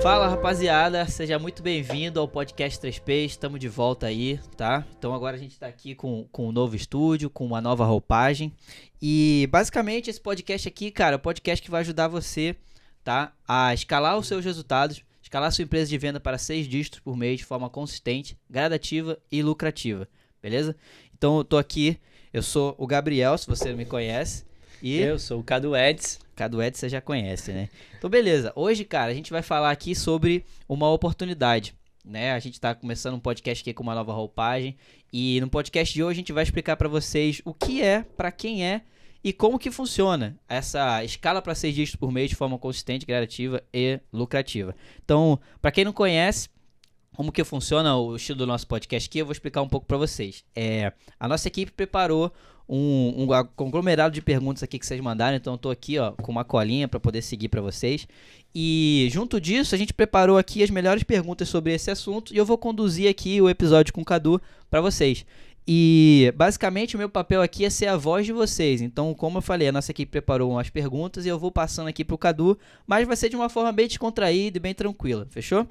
Fala, rapaziada, seja muito bem-vindo ao podcast 3P, estamos de volta aí, tá? Então agora a gente tá aqui com um novo estúdio, com uma nova roupagem e basicamente esse podcast aqui, cara, é um podcast que vai ajudar você, tá? A escalar os seus resultados, escalar sua empresa de venda para 6 dígitos por mês de forma consistente, gradativa e lucrativa, beleza? Então eu tô aqui, eu sou o Gabriel, se você não me conhece. E eu sou o Cadu Eds. Cadu Eds você já conhece, né? Então beleza, hoje, cara, a gente vai falar aqui sobre uma oportunidade, né? A gente tá começando um podcast aqui com uma nova roupagem e no podcast de hoje a gente vai explicar pra vocês o que é, pra quem é e como que funciona essa escala para 6 dígitos por mês de forma consistente, gradativa e lucrativa. Então, pra quem não conhece como que funciona o estilo do nosso podcast aqui, eu vou explicar um pouco para vocês. A nossa equipe preparou um conglomerado de perguntas aqui que vocês mandaram, então eu tô aqui com uma colinha para poder seguir para vocês. E junto disso, a gente preparou aqui as melhores perguntas sobre esse assunto e eu vou conduzir aqui o episódio com o Cadu para vocês. E basicamente o meu papel aqui é ser a voz de vocês. Então, como eu falei, a nossa equipe preparou umas perguntas e eu vou passando aqui pro Cadu, mas vai ser de uma forma bem descontraída e bem tranquila, fechou?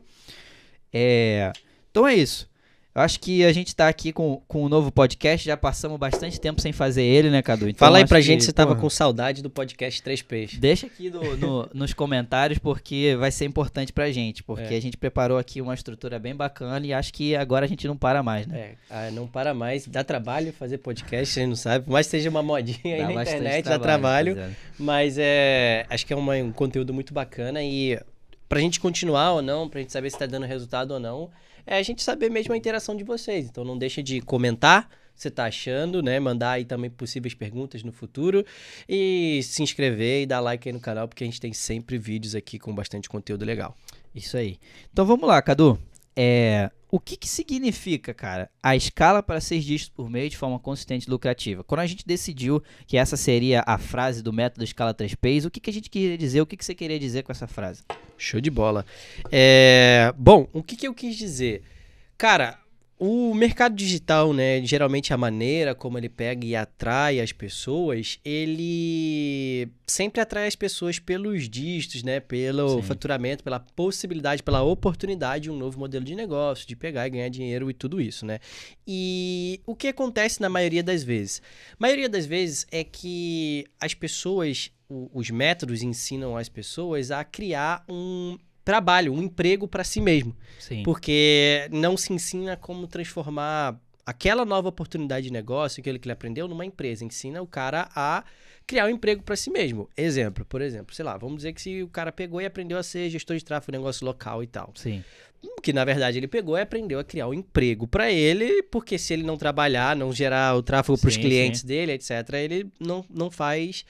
Então é isso. Eu acho que a gente tá aqui com um novo podcast, já passamos bastante tempo sem fazer ele, né, Cadu? Então, fala aí pra gente se tava com saudade do podcast 3Ps. Deixa aqui nos comentários, porque vai ser importante pra gente, porque a gente preparou aqui uma estrutura bem bacana e acho que agora a gente não para mais, né? Não para mais, dá trabalho fazer podcast, a gente não sabe, por mais que seja uma modinha aí na internet, dá trabalho, mas acho que é um conteúdo muito bacana e pra gente continuar ou não, pra gente saber se tá dando resultado ou não, é a gente saber mesmo a interação de vocês. Então não deixa de comentar o que você tá achando, né? Mandar aí também possíveis perguntas no futuro e se inscrever e dar like aí no canal, porque a gente tem sempre vídeos aqui com bastante conteúdo legal. Isso aí. Então vamos lá, Cadu. O que significa, cara, a escala para 6 dígitos por mês de forma consistente e lucrativa? Quando a gente decidiu que essa seria a frase do método escala 3Ps, o que a gente queria dizer? O que você queria dizer com essa frase? Show de bola. Bom, o que eu quis dizer? Cara, o mercado digital, né, geralmente a maneira como ele pega e atrai as pessoas, ele sempre atrai as pessoas pelos dígitos, né, pelo faturamento, pela possibilidade, pela oportunidade de um novo modelo de negócio, de pegar e ganhar dinheiro e tudo isso, né? E o que acontece na maioria das vezes? A maioria das vezes é que as pessoas, os métodos ensinam as pessoas a criar um trabalho, um emprego para si mesmo. Sim. Porque não se ensina como transformar aquela nova oportunidade de negócio, aquilo que ele aprendeu, numa empresa. Ensina o cara a criar um emprego para si mesmo. Por exemplo, sei lá, vamos dizer que se o cara pegou e aprendeu a ser gestor de tráfego, negócio local e tal. Sim. O que, na verdade, ele pegou e aprendeu a criar um emprego para ele, porque se ele não trabalhar, não gerar o tráfego para os clientes dele, etc., ele não faz,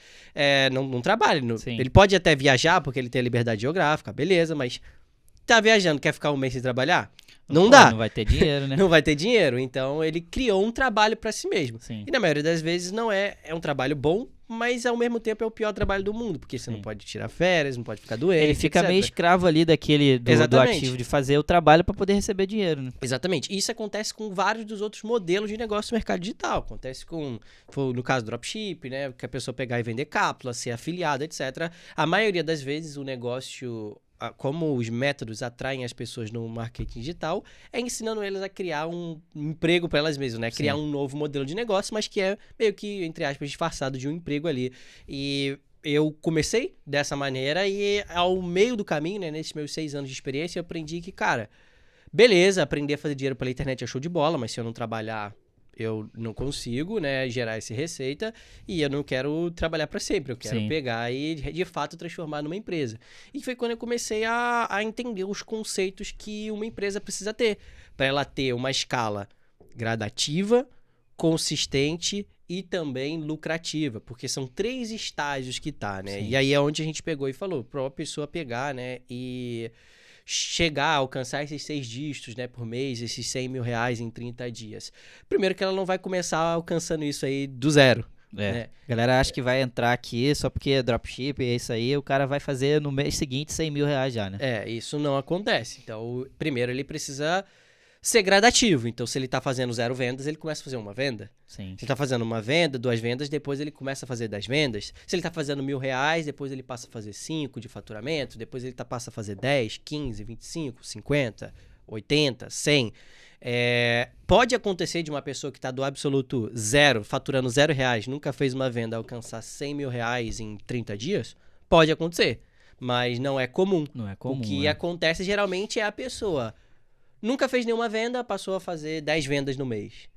não trabalha. Ele pode até viajar, porque ele tem a liberdade geográfica, beleza, mas tá viajando, quer ficar um mês sem trabalhar? Não dá. Não vai ter dinheiro, né? Não vai ter dinheiro. Então, ele criou um trabalho para si mesmo. Sim. E na maioria das vezes não é um trabalho bom, mas ao mesmo tempo é o pior trabalho do mundo, porque você não pode tirar férias, não pode ficar doente, ele fica etc. meio escravo ali do ativo de fazer o trabalho para poder receber dinheiro, né? Exatamente. Isso acontece com vários dos outros modelos de negócio no mercado digital. Acontece no caso do dropship, né, que a pessoa pegar e vender cápsula, ser afiliado, etc. A maioria das vezes o negócio, como os métodos atraem as pessoas no marketing digital, é ensinando eles a criar um emprego para elas mesmas, né? Criar um novo modelo de negócio, mas que é meio que, entre aspas, disfarçado de um emprego ali. E eu comecei dessa maneira e ao meio do caminho, né, nesses meus 6 anos de experiência, eu aprendi que, cara, beleza, aprender a fazer dinheiro pela internet é show de bola, mas se eu não trabalhar, eu não consigo, né, gerar essa receita e eu não quero trabalhar para sempre, eu quero pegar e de fato transformar numa empresa. E foi quando eu comecei a entender os conceitos que uma empresa precisa ter, para ela ter uma escala gradativa, consistente e também lucrativa, porque são 3 estágios que tá, né? E aí é onde a gente pegou e falou, para uma pessoa pegar, né, e chegar a alcançar esses 6 dígitos, né, por mês, esses 100 mil reais em 30 dias. Primeiro que ela não vai começar alcançando isso aí do zero. Né? A galera acha que vai entrar aqui só porque é dropship, é isso aí, o cara vai fazer no mês seguinte 100 mil reais já, né? Isso não acontece. Então, primeiro ele precisa ser gradativo. Então, se ele tá fazendo 0 vendas, ele começa a fazer uma venda. Sim. Se ele tá fazendo uma venda, 2 vendas, depois ele começa a fazer 10 vendas. Se ele tá fazendo R$1.000, depois ele passa a fazer 5 de faturamento, depois ele passa a fazer 10, 15, 25, 50, 80, 100. Pode acontecer de uma pessoa que está do absoluto zero, faturando R$0, nunca fez uma venda, alcançar R$100.000 em 30 dias? Pode acontecer, mas não é comum. Não é comum. O que acontece geralmente é a pessoa nunca fez nenhuma venda, passou a fazer 10 vendas no mês.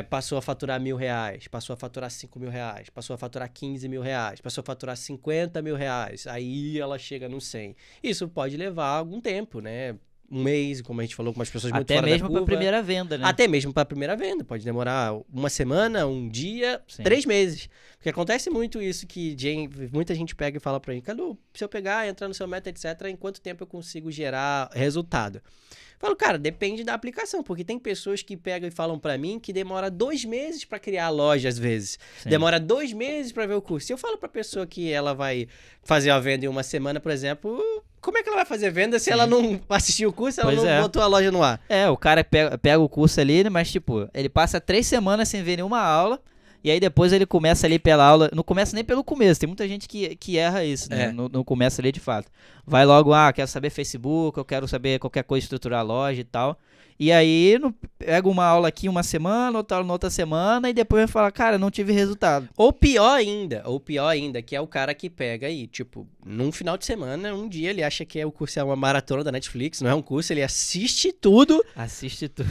Passou a faturar R$1.000, passou a faturar R$5.000, passou a faturar R$15.000, passou a faturar R$50.000. Aí ela chega no 100. Isso pode levar algum tempo, né? Um mês, como a gente falou, com umas pessoas muito fora da curva. Até mesmo para a primeira venda, né? Até mesmo para a primeira venda. Pode demorar uma semana, um dia, 3 meses. Porque acontece muito isso que muita gente pega e fala para mim, Cadu, se eu pegar, entrar no seu método, etc., em quanto tempo eu consigo gerar resultado? Falo, cara, depende da aplicação, porque tem pessoas que pegam e falam pra mim que demora 2 meses pra criar a loja, às vezes. Sim. Demora 2 meses pra ver o curso. Se eu falo pra pessoa que ela vai fazer a venda em uma semana, por exemplo, como é que ela vai fazer venda se ela não assistiu o curso, ela não botou a loja no ar? O cara pega o curso ali, mas tipo, ele passa 3 semanas sem ver nenhuma aula. E aí depois ele começa ali pela aula, não começa nem pelo começo, tem muita gente que erra isso, né? Não começa ali de fato. Vai logo, quero saber Facebook, eu quero saber qualquer coisa, estruturar a loja e tal. E aí pega uma aula aqui uma semana, outra aula na outra semana, e depois vai falar, cara, não tive resultado. Ou pior ainda, que é o cara que pega aí, tipo, num final de semana, um dia ele acha que o curso é uma maratona da Netflix, não é um curso, ele assiste tudo.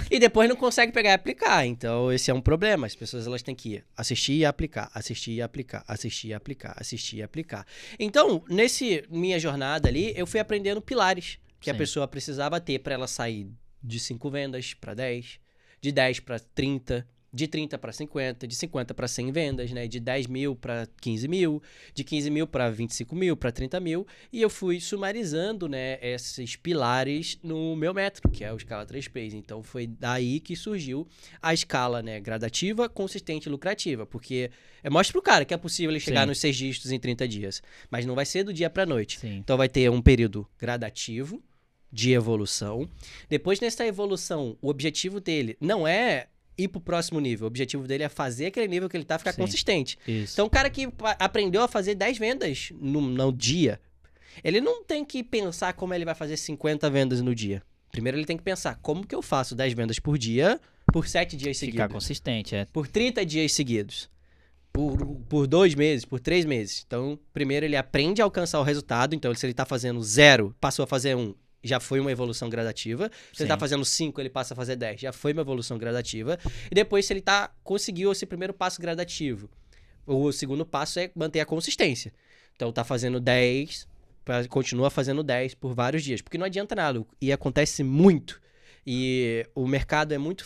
E depois não consegue pegar e aplicar. Então, esse é um problema. As pessoas, elas têm que assistir e aplicar, assistir e aplicar, assistir e aplicar, assistir e aplicar. Então, minha jornada ali, eu fui aprendendo pilares que a pessoa precisava ter para ela sair de 5 vendas para 10, de 10 para 30, de 30 para 50, de 50 para 100 vendas, né? De 10 mil para 15 mil, de 15 mil para 25 mil, para 30 mil. E eu fui sumarizando, né, esses pilares no meu método, que é o Escala 3Ps. Então, foi daí que surgiu a escala, né, gradativa, consistente e lucrativa. Porque mostra pro cara que é possível ele chegar nos 6 dígitos em 30 dias. Mas não vai ser do dia para noite. Sim. Então, vai ter um período gradativo, de evolução. Depois, nessa evolução, o objetivo dele não é ir pro próximo nível. O objetivo dele é fazer aquele nível que ele tá, ficar consistente. Isso. Então, o cara que aprendeu a fazer 10 vendas no dia, ele não tem que pensar como ele vai fazer 50 vendas no dia. Primeiro, ele tem que pensar como que eu faço 10 vendas por dia por 7 dias seguidos. Ficar consistente, Por 30 dias seguidos. Por 2 meses, por 3 meses. Então, primeiro, ele aprende a alcançar o resultado. Então, se ele tá fazendo 0, passou a fazer 1. Já foi uma evolução gradativa. Se ele tá fazendo 5, ele passa a fazer 10. Já foi uma evolução gradativa. E depois, se ele conseguiu esse primeiro passo gradativo, o segundo passo é manter a consistência. Então, tá fazendo 10, continua fazendo 10 por vários dias. Porque não adianta nada. E acontece muito. E o mercado é muito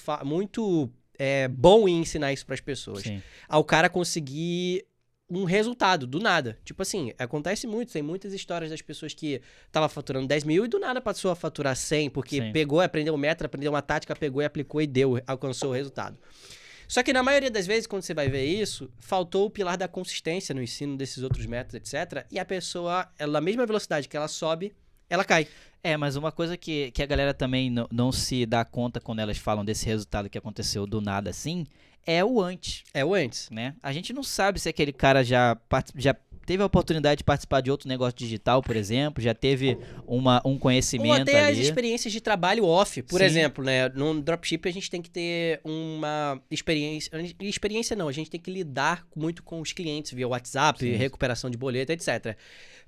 bom em ensinar isso pras pessoas. Sim. Ao cara conseguir um resultado, do nada. Tipo assim, acontece muito, tem muitas histórias das pessoas que estavam faturando 10 mil e do nada passou a faturar 100, porque pegou, aprendeu um método, aprendeu uma tática, pegou e aplicou e alcançou o resultado. Só que na maioria das vezes, quando você vai ver isso, faltou o pilar da consistência no ensino desses outros métodos, etc. E a pessoa, na mesma velocidade que ela sobe, ela cai. Mas uma coisa que a galera também não se dá conta quando elas falam desse resultado que aconteceu do nada assim, é o antes. É o antes. Né? A gente não sabe se aquele cara já teve a oportunidade de participar de outro negócio digital, por exemplo, já teve um conhecimento ou até ali. As experiências de trabalho off, por exemplo, né? No dropship a gente tem que ter uma experiência... Experiência não, a gente tem que lidar muito com os clientes via WhatsApp, recuperação de boleto, etc.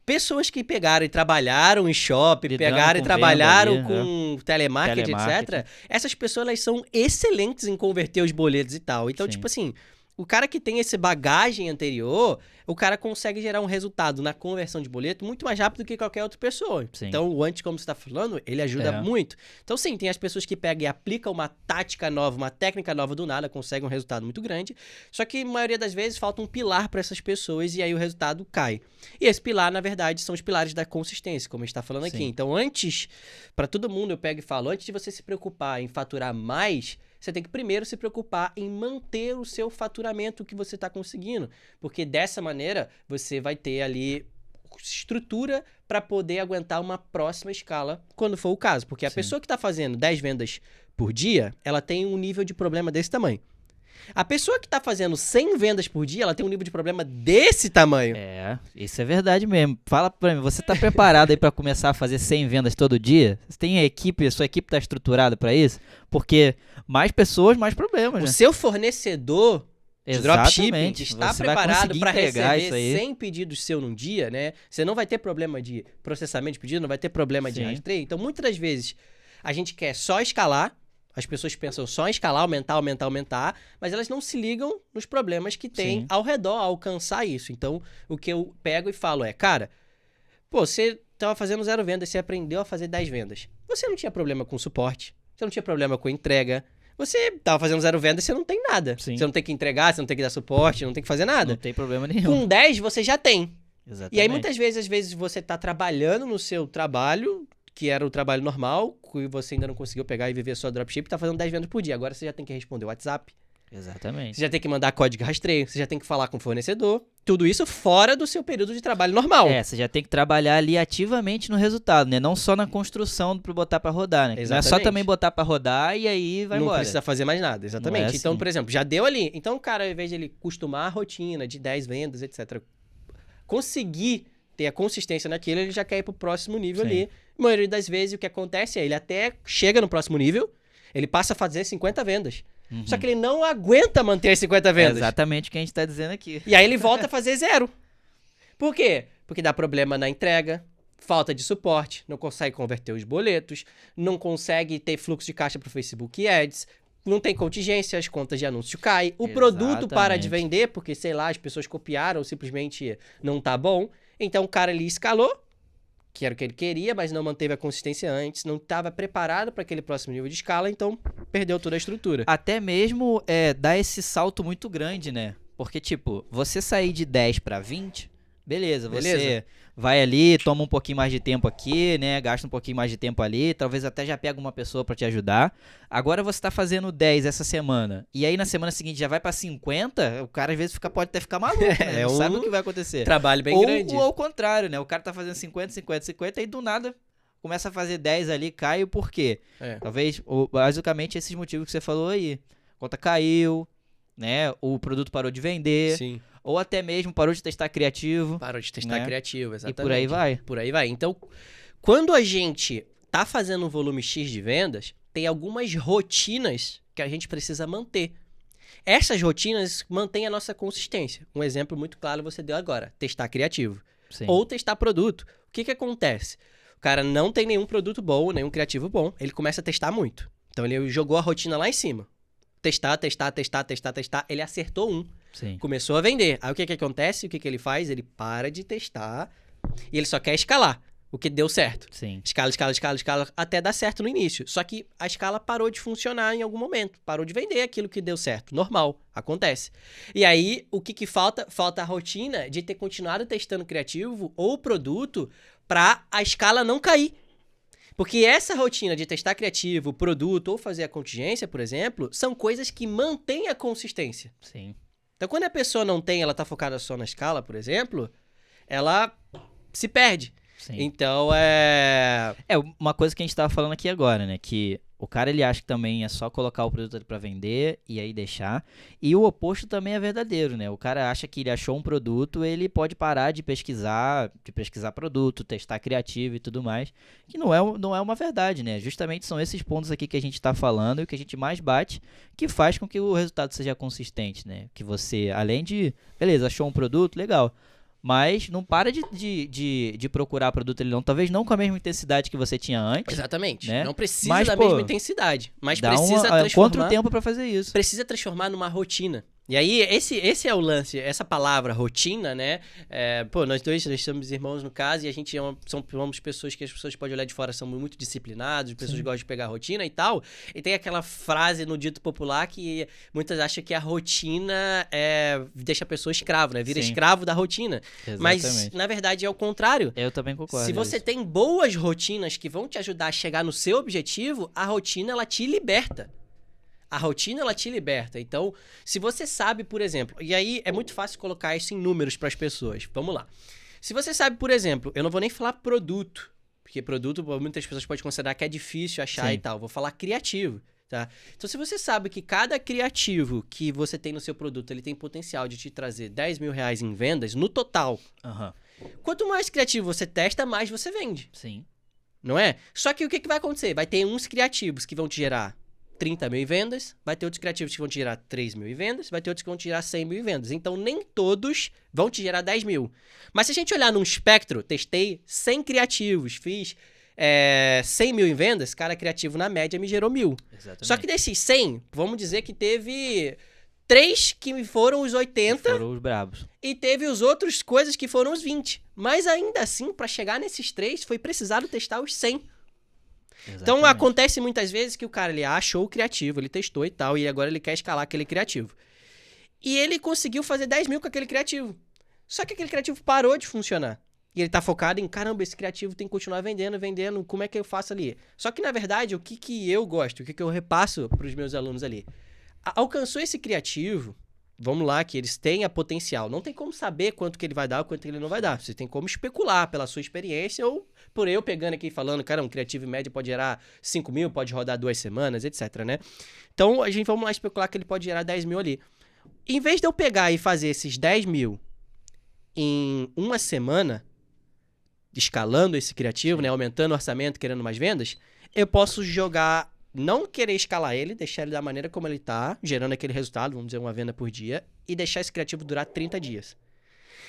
Pessoas que pegaram e trabalharam em shopping, pegaram e trabalharam com telemarketing, etc. Essas pessoas, elas são excelentes em converter os boletos e tal. Então, tipo assim, o cara que tem esse bagagem anterior, o cara consegue gerar um resultado na conversão de boleto muito mais rápido que qualquer outra pessoa. Sim. Então, o antes, como você está falando, ele ajuda muito. Então, sim, tem as pessoas que pegam e aplicam uma tática nova, uma técnica nova do nada, conseguem um resultado muito grande. Só que, a maioria das vezes, falta um pilar para essas pessoas e aí o resultado cai. E esse pilar, na verdade, são os pilares da consistência, como a gente está falando aqui. Então, antes, para todo mundo, eu pego e falo, antes de você se preocupar em faturar mais, você tem que primeiro se preocupar em manter o seu faturamento que você está conseguindo. Porque dessa maneira, você vai ter ali se estrutura para poder aguentar uma próxima escala, quando for o caso. Porque a pessoa que está fazendo 10 vendas por dia, ela tem um nível de problema desse tamanho. A pessoa que está fazendo 100 vendas por dia, ela tem um nível de problema desse tamanho. Isso é verdade mesmo. Fala pra mim, você tá preparado aí pra começar a fazer 100 vendas todo dia? Você tem a sua equipe tá estruturada pra isso? Porque mais pessoas, mais problemas, né? O seu fornecedor de dropshipping está Você vai preparado conseguir para entregar isso receber aí. 100 pedidos seu num dia, né? Você não vai ter problema de processamento de pedido, não vai ter problema de Sim. rastreio. Então, muitas das vezes, a gente quer só escalar, as pessoas pensam só em escalar, aumentar, mas elas não se ligam nos problemas que tem Sim. ao redor, a alcançar isso. Então, o que eu pego e falo é, cara, pô, você estava fazendo 0 vendas, você aprendeu a fazer 10 vendas. Você não tinha problema com suporte, você não tinha problema com entrega, você estava fazendo 0 vendas, você não tem nada. Sim. Você não tem que entregar, você não tem que dar suporte, não tem que fazer nada. Não tem problema nenhum. Com 10, você já tem. Exatamente. E aí, muitas vezes, às vezes, você tá trabalhando no seu trabalho, que era o trabalho normal, que você ainda não conseguiu pegar e viver só dropship, tá fazendo 10 vendas por dia. Agora você já tem que responder o WhatsApp, Exatamente. você já tem que mandar código de rastreio, você já tem que falar com o fornecedor. Tudo isso fora do seu período de trabalho normal. Você já tem que trabalhar ali ativamente no resultado, né? Não só na construção para botar para rodar, né? Não é só Exatamente. também botar para rodar e aí vai não embora. precisa fazer mais nada, exatamente. Não é Então, assim. por exemplo, já deu ali. Então, o cara, ao invés de ele costumar a rotina de 10 vendas, etc., conseguir ter a consistência naquilo, ele já quer ir pro próximo nível Sim. ali. A maioria das vezes, o que acontece é ele até chega no próximo nível, ele passa a fazer 50 vendas. Só que ele não aguenta manter as 50 É vendas. exatamente o que a gente tá dizendo aqui. E aí ele volta a fazer 0. Por quê? Porque dá problema na entrega, falta de suporte, não consegue converter os boletos, não consegue ter fluxo de caixa pro Facebook Ads, não tem contingência, as contas de anúncio caem, o produto para de Exatamente. vender, porque, sei lá, as pessoas copiaram ou simplesmente não tá bom. Então o cara ali escalou, que era o que ele queria, mas não manteve a consistência antes, não estava preparado para aquele próximo nível de escala, então perdeu toda a estrutura. Até mesmo dar esse salto muito grande, né? Porque, tipo, você sair de 10 para 20, beleza, você Beleza. vai ali, toma um pouquinho mais de tempo aqui, né? Gasta um pouquinho mais de tempo ali, talvez até já pega uma pessoa para te ajudar. Agora você tá fazendo 10 essa semana, e aí na semana seguinte já vai para 50, o cara às vezes pode até ficar maluco, né? É Não um sabe o que vai acontecer. Trabalho bem ou, grande. Ou ao contrário, né? O cara tá fazendo 50, e do nada começa a fazer 10 ali, cai o porquê? É. Talvez, basicamente, esses motivos que você falou aí. A conta caiu, né? O produto parou de vender, Sim. ou até mesmo parou de testar criativo. Parou de testar Né? criativo, exatamente. E por aí vai. Por aí vai. Então, quando a gente tá fazendo um volume X de vendas, tem algumas rotinas que a gente precisa manter. Essas rotinas mantêm a nossa consistência. Um exemplo muito claro você deu agora, testar criativo. Sim. Ou testar produto. O que acontece? O cara não tem nenhum produto bom, nenhum criativo bom, ele começa a testar muito. Então ele jogou a rotina lá em cima. Testar, ele acertou um. Sim. Começou a vender. Aí o que acontece? O que ele faz? Ele para de testar e ele só quer escalar o que deu certo. Sim. Escala, até dar certo no início. Só que a escala parou de funcionar em algum momento. Parou de vender aquilo que deu certo. Normal, acontece. E aí, o que falta? Falta a rotina de ter continuado testando criativo ou produto para a escala não cair. Porque essa rotina de testar criativo, produto ou fazer a contingência, por exemplo, são coisas que mantêm a consistência. Sim. Então, quando a pessoa não tem, ela tá focada só na escala, por exemplo, ela se perde. Sim. Então, Uma coisa que a gente tava falando aqui agora, né? Que o cara, ele acha que também é só colocar o produto ali pra vender e aí deixar. E o oposto também é verdadeiro, né? O cara acha que ele achou um produto, ele pode parar de pesquisar produto, testar criativo e tudo mais. Que não é uma verdade, né? Justamente são esses pontos aqui que a gente tá falando e o que a gente mais bate, que faz com que o resultado seja consistente, né? Que você, além de... Beleza, achou um produto, legal. Mas não para de procurar produto ali não. Talvez não com a mesma intensidade que você tinha antes. exatamente. Né? Não precisa Mas, da mesma mesma intensidade. Mas Dá precisa transformar... encontra o tempo pra fazer isso. Precisa transformar numa rotina. E aí, esse é o lance, essa palavra rotina, né? Nós somos irmãos no caso, e a gente somos pessoas que as pessoas podem olhar de fora, são muito disciplinados, pessoas gostam de pegar rotina e tal. E tem aquela frase no dito popular que muitas acham que a rotina deixa a pessoa escravo, né? Vira Sim. escravo da rotina. Mas, Exatamente. na verdade, é o contrário. Eu também concordo. Se você tem boas rotinas que vão te ajudar a chegar no seu objetivo, a rotina, ela te liberta. A rotina, ela te liberta. Então, se você sabe, por exemplo... E aí, é muito fácil colocar isso em números para as pessoas. Vamos lá. Se você sabe, por exemplo, eu não vou nem falar produto, porque produto muitas pessoas podem considerar que é difícil achar Sim. e tal. Vou falar criativo, tá? Então, se você sabe que cada criativo que você tem no seu produto, ele tem potencial de te trazer 10 mil reais em vendas no total. Aham. Quanto mais criativo você testa, mais você vende, Sim. não é? Só que o que vai acontecer? Vai ter uns criativos que vão te gerar 30 mil em vendas, vai ter outros criativos que vão te gerar 3 mil em vendas, vai ter outros que vão te gerar 100 mil em vendas. Então, nem todos vão te gerar 10 mil. Mas se a gente olhar num espectro, testei 100 criativos, fiz 100 mil em vendas, cada criativo na média me gerou 1.000. Exatamente. Só que desses 100, vamos dizer que teve 3 que foram os 80 Foram os brabos. e teve os outros coisas que foram os 20. Mas ainda assim, para chegar nesses 3, foi precisado testar os 100. Então, Exatamente. acontece muitas vezes que o cara, ele achou o criativo, ele testou e tal, e agora ele quer escalar aquele criativo. E ele conseguiu fazer 10 mil com aquele criativo. Só que aquele criativo parou de funcionar. E ele tá focado em, caramba, esse criativo tem que continuar vendendo, como é que eu faço ali? Só que, na verdade, o que eu gosto, o que eu repasso pros meus alunos ali? Alcançou esse criativo, vamos lá, que eles têm a potencial. Não tem como saber quanto que ele vai dar ou quanto que ele não vai dar. Você tem como especular pela sua experiência ou por eu pegando aqui e falando, cara, um criativo médio pode gerar 5 mil, pode rodar 2 semanas, etc, né? Então, vamos lá especular que ele pode gerar 10 mil ali. Em vez de eu pegar e fazer esses 10 mil em uma semana, escalando esse criativo, né, aumentando o orçamento, querendo mais vendas, eu posso jogar, não querer escalar ele, deixar ele da maneira como ele tá, gerando aquele resultado, vamos dizer, uma venda por dia, e deixar esse criativo durar 30 dias.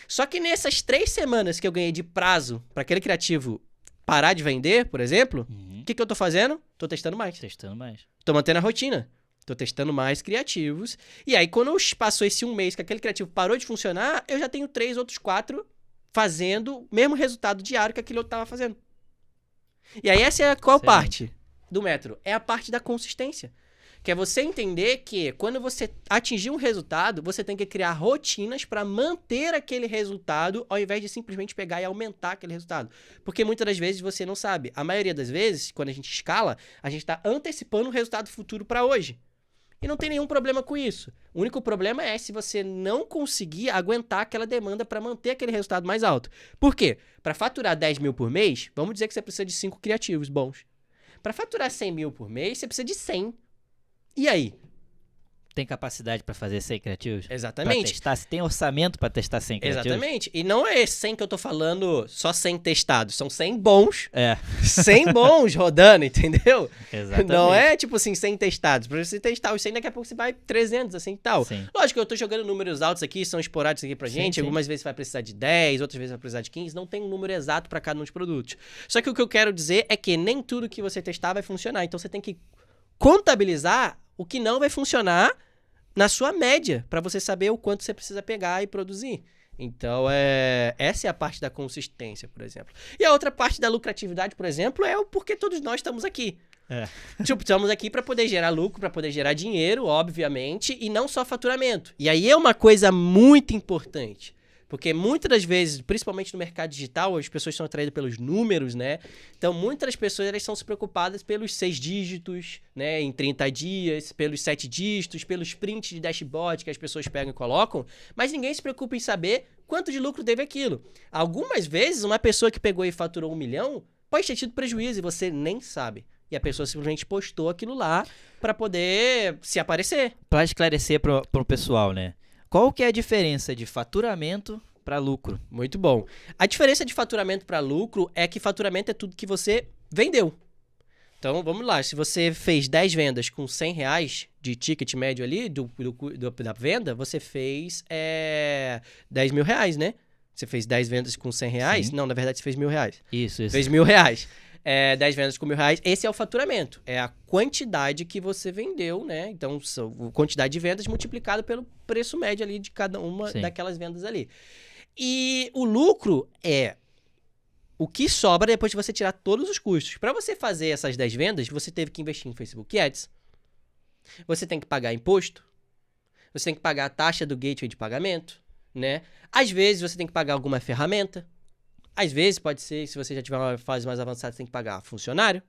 Só que nessas 3 semanas que eu ganhei de prazo para aquele criativo parar de vender, por exemplo, o que eu tô fazendo? Tô testando mais. Testando mais. Tô mantendo a rotina. Tô testando mais criativos. E aí, quando passou esse um mês que aquele criativo parou de funcionar, eu já tenho 3 outros 4 fazendo o mesmo resultado diário que aquele outro tava fazendo. E aí, essa é qual Excelente. parte do método? É a parte da consistência. Que é você entender que quando você atingir um resultado, você tem que criar rotinas para manter aquele resultado, ao invés de simplesmente pegar e aumentar aquele resultado. Porque muitas das vezes você não sabe. A maioria das vezes, quando a gente escala, a gente está antecipando um resultado futuro para hoje. E não tem nenhum problema com isso. O único problema é se você não conseguir aguentar aquela demanda para manter aquele resultado mais alto. Por quê? Para faturar 10 mil por mês, vamos dizer que você precisa de 5 criativos bons. Para faturar 100 mil por mês, você precisa de 100. E aí? Tem capacidade pra fazer 100 criativos? Pra Exatamente. testar? Se tem orçamento pra testar 100 criativos? Exatamente. E não é 100 que eu tô falando só 100 testados. São 100 bons. É, 100 bons rodando, entendeu? exatamente. Não é tipo assim, 100 testados. Pra você testar os 100, daqui a pouco você vai 300, assim e tal. Sim. Lógico que eu tô jogando números altos aqui, são esporádicos aqui pra Sim, gente. sim. Algumas vezes vai precisar de 10, outras vezes vai precisar de 15. Não tem um número exato pra cada um dos produtos. Só que o que eu quero dizer é que nem tudo que você testar vai funcionar. Então você tem que contabilizar o que não vai funcionar na sua média, pra você saber o quanto você precisa pegar e produzir. Então, essa é a parte da consistência, por exemplo. E a outra parte da lucratividade, por exemplo, é o porquê todos nós estamos aqui. É. Tipo, estamos aqui para poder gerar lucro, para poder gerar dinheiro, obviamente, e não só faturamento. E aí é uma coisa muito importante. Porque muitas das vezes, principalmente no mercado digital, as pessoas são atraídas pelos números, né? Então, muitas das pessoas elas são se preocupadas pelos 6 dígitos, né? Em 30 dias, pelos 7 dígitos, pelos prints de dashboard que as pessoas pegam e colocam, mas ninguém se preocupa em saber quanto de lucro teve aquilo. Algumas vezes, uma pessoa que pegou e faturou 1 milhão pode ter tido prejuízo e você nem sabe. E a pessoa simplesmente postou aquilo lá para poder se aparecer. Pra esclarecer pro pessoal, né? Qual que é a diferença de faturamento para lucro? Muito bom. A diferença de faturamento para lucro é que faturamento é tudo que você vendeu. Então, vamos lá. Se você fez 10 vendas com R$100 de ticket médio ali da venda, você fez 10 mil reais, né? Você fez 10 vendas com R$100? Sim. Não, na verdade, você fez R$1.000. Isso. Fez R$1.000. 10 vendas com R$1.000. Esse é o faturamento. É a quantidade que você vendeu, né? Então, a quantidade de vendas multiplicado pelo preço médio ali de cada uma Sim. daquelas vendas ali. E o lucro é o que sobra depois de você tirar todos os custos. Para você fazer essas 10 vendas, você teve que investir em Facebook Ads. Você tem que pagar imposto. Você tem que pagar a taxa do gateway de pagamento, né? Às vezes, você tem que pagar alguma ferramenta. Às vezes, pode ser, se você já tiver uma fase mais avançada, você tem que pagar funcionário.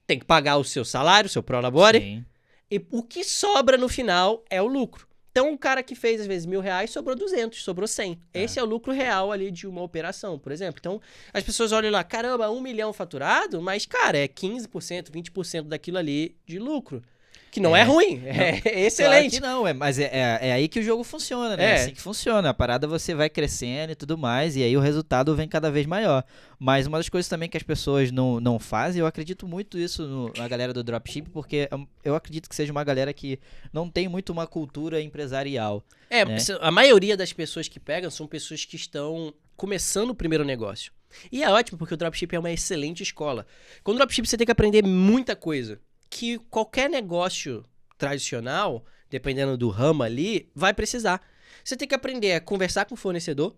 Tem que pagar o seu salário, o seu prolabore. Sim. E o que sobra no final é o lucro. Então, o cara que fez, às vezes, R$1.000, sobrou 200, sobrou 100. Esse é o lucro real ali de uma operação, por exemplo. Então, as pessoas olham lá, caramba, 1 milhão faturado, mas, cara, é 15%, 20% daquilo ali de lucro. Que não é ruim, é excelente. Claro que não, mas é aí que o jogo funciona, né? É assim que funciona. A parada você vai crescendo e tudo mais, e aí o resultado vem cada vez maior. Mas uma das coisas também que as pessoas não fazem, eu acredito muito isso na galera do dropship, porque eu acredito que seja uma galera que não tem muito uma cultura empresarial. Né? A maioria das pessoas que pegam são pessoas que estão começando o primeiro negócio. E é ótimo, porque o dropship é uma excelente escola. Com o dropship você tem que aprender muita coisa. Que qualquer negócio tradicional, dependendo do ramo ali, vai precisar. Você tem que aprender a conversar com o fornecedor,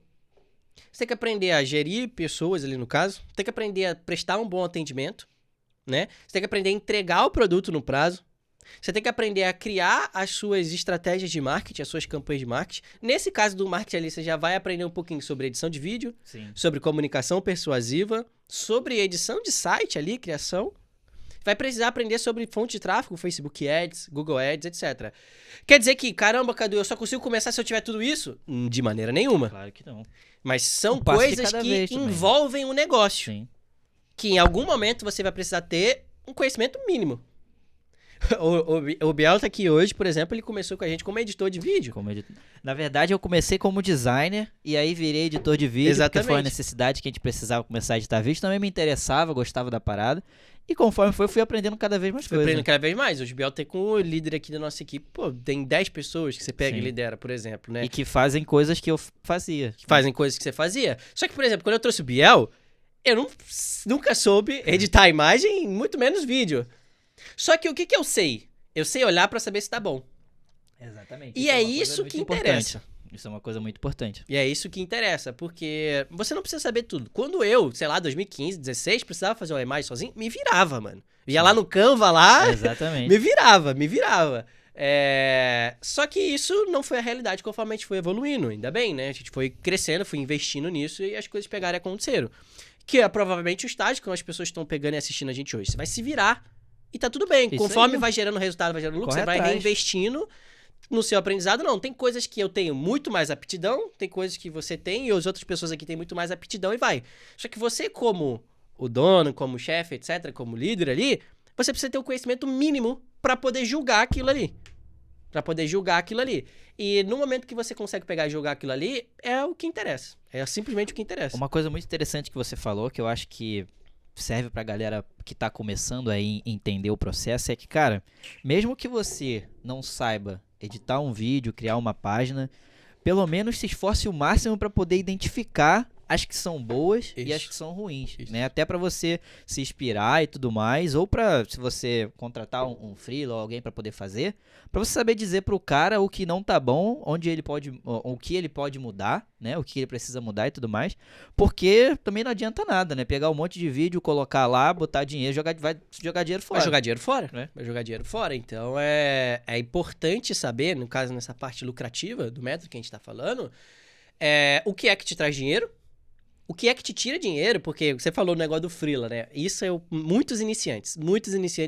você tem que aprender a gerir pessoas ali no caso, tem que aprender a prestar um bom atendimento, né? Você tem que aprender a entregar o produto no prazo, você tem que aprender a criar as suas estratégias de marketing, as suas campanhas de marketing. Nesse caso do marketing ali, você já vai aprender um pouquinho sobre edição de vídeo, sobre comunicação persuasiva, sobre edição de site ali, criação. Vai precisar aprender sobre fonte de tráfego, Facebook Ads, Google Ads, etc. Quer dizer que, caramba, Cadu, eu só consigo começar se eu tiver tudo isso? De maneira nenhuma. Claro que não. Mas são coisas que envolvem o negócio. Sim. Que em algum momento você vai precisar ter um conhecimento mínimo. O Biel tá aqui hoje, por exemplo, ele começou com a gente como editor de vídeo. Na verdade, eu comecei como designer e aí virei editor de vídeo. Exatamente. Porque foi a necessidade que a gente precisava começar a editar vídeo. Também me interessava, gostava da parada. E conforme fui aprendendo cada vez mais coisas. Aprendendo cada vez mais. Hoje o Biel tem como líder aqui da nossa equipe. Pô, tem 10 pessoas que você pega e lidera, por exemplo, né? E que fazem coisas que eu fazia. Que fazem coisas que você fazia. Só que, por exemplo, quando eu trouxe o Biel, eu nunca soube editar imagem, muito menos vídeo. Só que o que eu sei? Eu sei olhar pra saber se tá bom. Exatamente. E é isso que interessa. Isso é uma coisa muito importante. E é isso que interessa, porque você não precisa saber tudo. Quando eu, sei lá, 2015, 16, precisava fazer uma imagem sozinho, me virava, mano. Ia lá no Canva, lá, exatamente. me virava. Só que isso não foi a realidade conforme a gente foi evoluindo, ainda bem, né? A gente foi crescendo, foi investindo nisso e as coisas pegaram e aconteceram. Que é provavelmente o estágio que as pessoas estão pegando e assistindo a gente hoje. Você vai se virar e tá tudo bem. Isso Conforme aí. vai gerando resultado, vai gerando lucro, Corre você vai atrás. reinvestindo no seu aprendizado. Não, tem coisas que eu tenho muito mais aptidão, tem coisas que você tem e as outras pessoas aqui têm muito mais aptidão e vai. Só que você, como o dono, como chefe, etc., como líder ali, você precisa ter o conhecimento mínimo para poder julgar aquilo ali. E no momento que você consegue pegar e julgar aquilo ali, é o que interessa. É simplesmente o que interessa. Uma coisa muito interessante que você falou, que eu acho que serve pra galera que tá começando aí entender o processo, é que, cara, mesmo que você não saiba editar um vídeo, criar uma página, pelo menos se esforce o máximo para poder identificar as que são boas e as que são ruins, né? Até para você se inspirar e tudo mais, ou para se você contratar um freela ou alguém para poder fazer, para você saber dizer pro cara o que não tá bom, onde ele pode, o que ele pode mudar, né? O que ele precisa mudar e tudo mais, porque também não adianta nada, né? Pegar um monte de vídeo, colocar lá, botar dinheiro, vai jogar dinheiro fora. Vai jogar dinheiro fora, né? Vai jogar dinheiro fora. Então é importante saber, no caso nessa parte lucrativa do método que a gente tá falando, o que é que te traz dinheiro. O que é que te tira dinheiro? Porque você falou no negócio do freela, né? Isso muitos iniciantes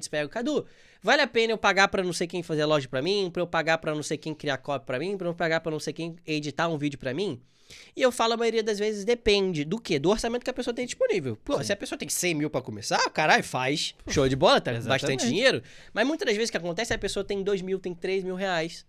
pegam, Cadu, vale a pena eu pagar pra não sei quem fazer a loja pra mim, pra eu pagar pra não sei quem criar copy pra mim, pra eu pagar pra não sei quem editar um vídeo pra mim? E eu falo, a maioria das vezes depende do quê? Do orçamento que a pessoa tem disponível. Pô, Sim. Se a pessoa tem 100 mil pra começar, caralho, faz. Show de bola, tá bastante dinheiro. Mas muitas das vezes o que acontece é a pessoa tem 2 mil, tem 3 mil reais.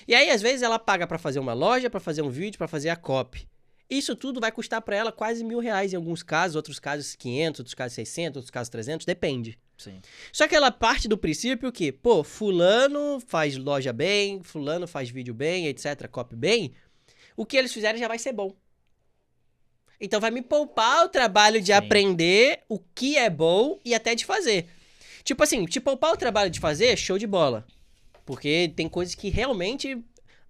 E aí, às vezes, ela paga pra fazer uma loja, pra fazer um vídeo, pra fazer a copy. Isso tudo vai custar pra ela quase R$1.000 em alguns casos, outros casos 500, outros casos 600, outros casos 300, depende. Sim. Só que ela parte do princípio que, pô, fulano faz loja bem, fulano faz vídeo bem, etc, copy bem, o que eles fizerem já vai ser bom. Então vai me poupar o trabalho de aprender o que é bom e até de fazer. Tipo assim, te poupar o trabalho de fazer, show de bola. Porque tem coisas que realmente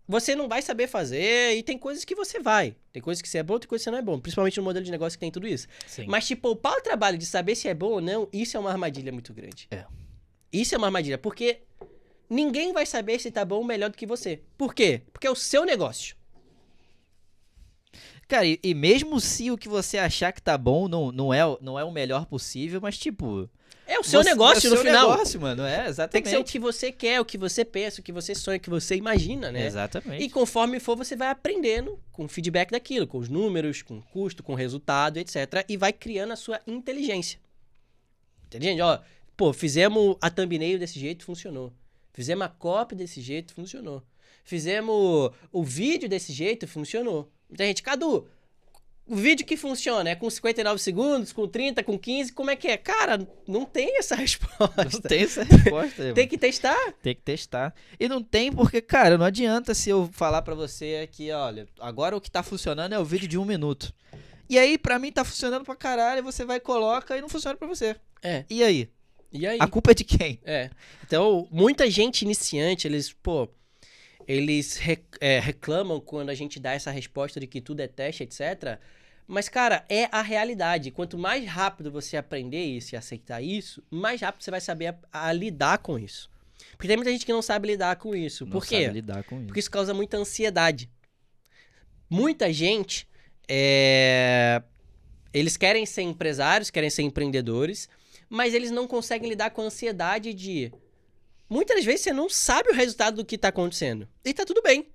você não vai saber fazer e tem coisas que você vai. Tem coisas que você é bom, tem coisas que você não é bom. Principalmente no modelo de negócio que tem tudo isso. Sim. Mas te poupar o trabalho de saber se é bom ou não, isso é uma armadilha muito grande. Isso é uma armadilha, porque ninguém vai saber se tá bom ou melhor do que você. Por quê? Porque é o seu negócio. Cara, e mesmo se o que você achar que tá bom não é o melhor possível, mas tipo, É o seu negócio é o no seu final. negócio, mano. É, exatamente. Tem que ser o que você quer, o que você pensa, o que você sonha, o que você imagina, né? Exatamente. E conforme for, você vai aprendendo com o feedback daquilo, com os números, com o custo, com o resultado, etc. E vai criando a sua inteligência. Entende? Ó, pô, fizemos a thumbnail desse jeito, funcionou. Fizemos a copy desse jeito, funcionou. Fizemos o vídeo desse jeito, funcionou. Muita gente, Cadu, o vídeo que funciona é com 59 segundos, com 30, com 15, como é que é? Cara, não tem essa resposta. Não tem essa resposta. Tem que testar. Tem que testar. E não tem porque, cara, não adianta se eu falar pra você aqui, olha, agora o que tá funcionando é o vídeo de 1 minuto. E aí, pra mim, tá funcionando pra caralho, você vai e coloca e não funciona pra você. É. E aí? E aí? A culpa é de quem? É. Então, muita gente iniciante, eles reclamam quando a gente dá essa resposta de que tudo é teste, etc. Mas, cara, é a realidade. Quanto mais rápido você aprender isso e aceitar isso, mais rápido você vai saber a lidar com isso. Porque tem muita gente que não sabe lidar com isso. Não Por quê? sabe lidar com isso. Porque isso causa muita ansiedade. Muita gente, eles querem ser empresários, querem ser empreendedores, mas eles não conseguem lidar com a ansiedade de... Muitas vezes você não sabe o resultado do que está acontecendo. E tá tudo bem.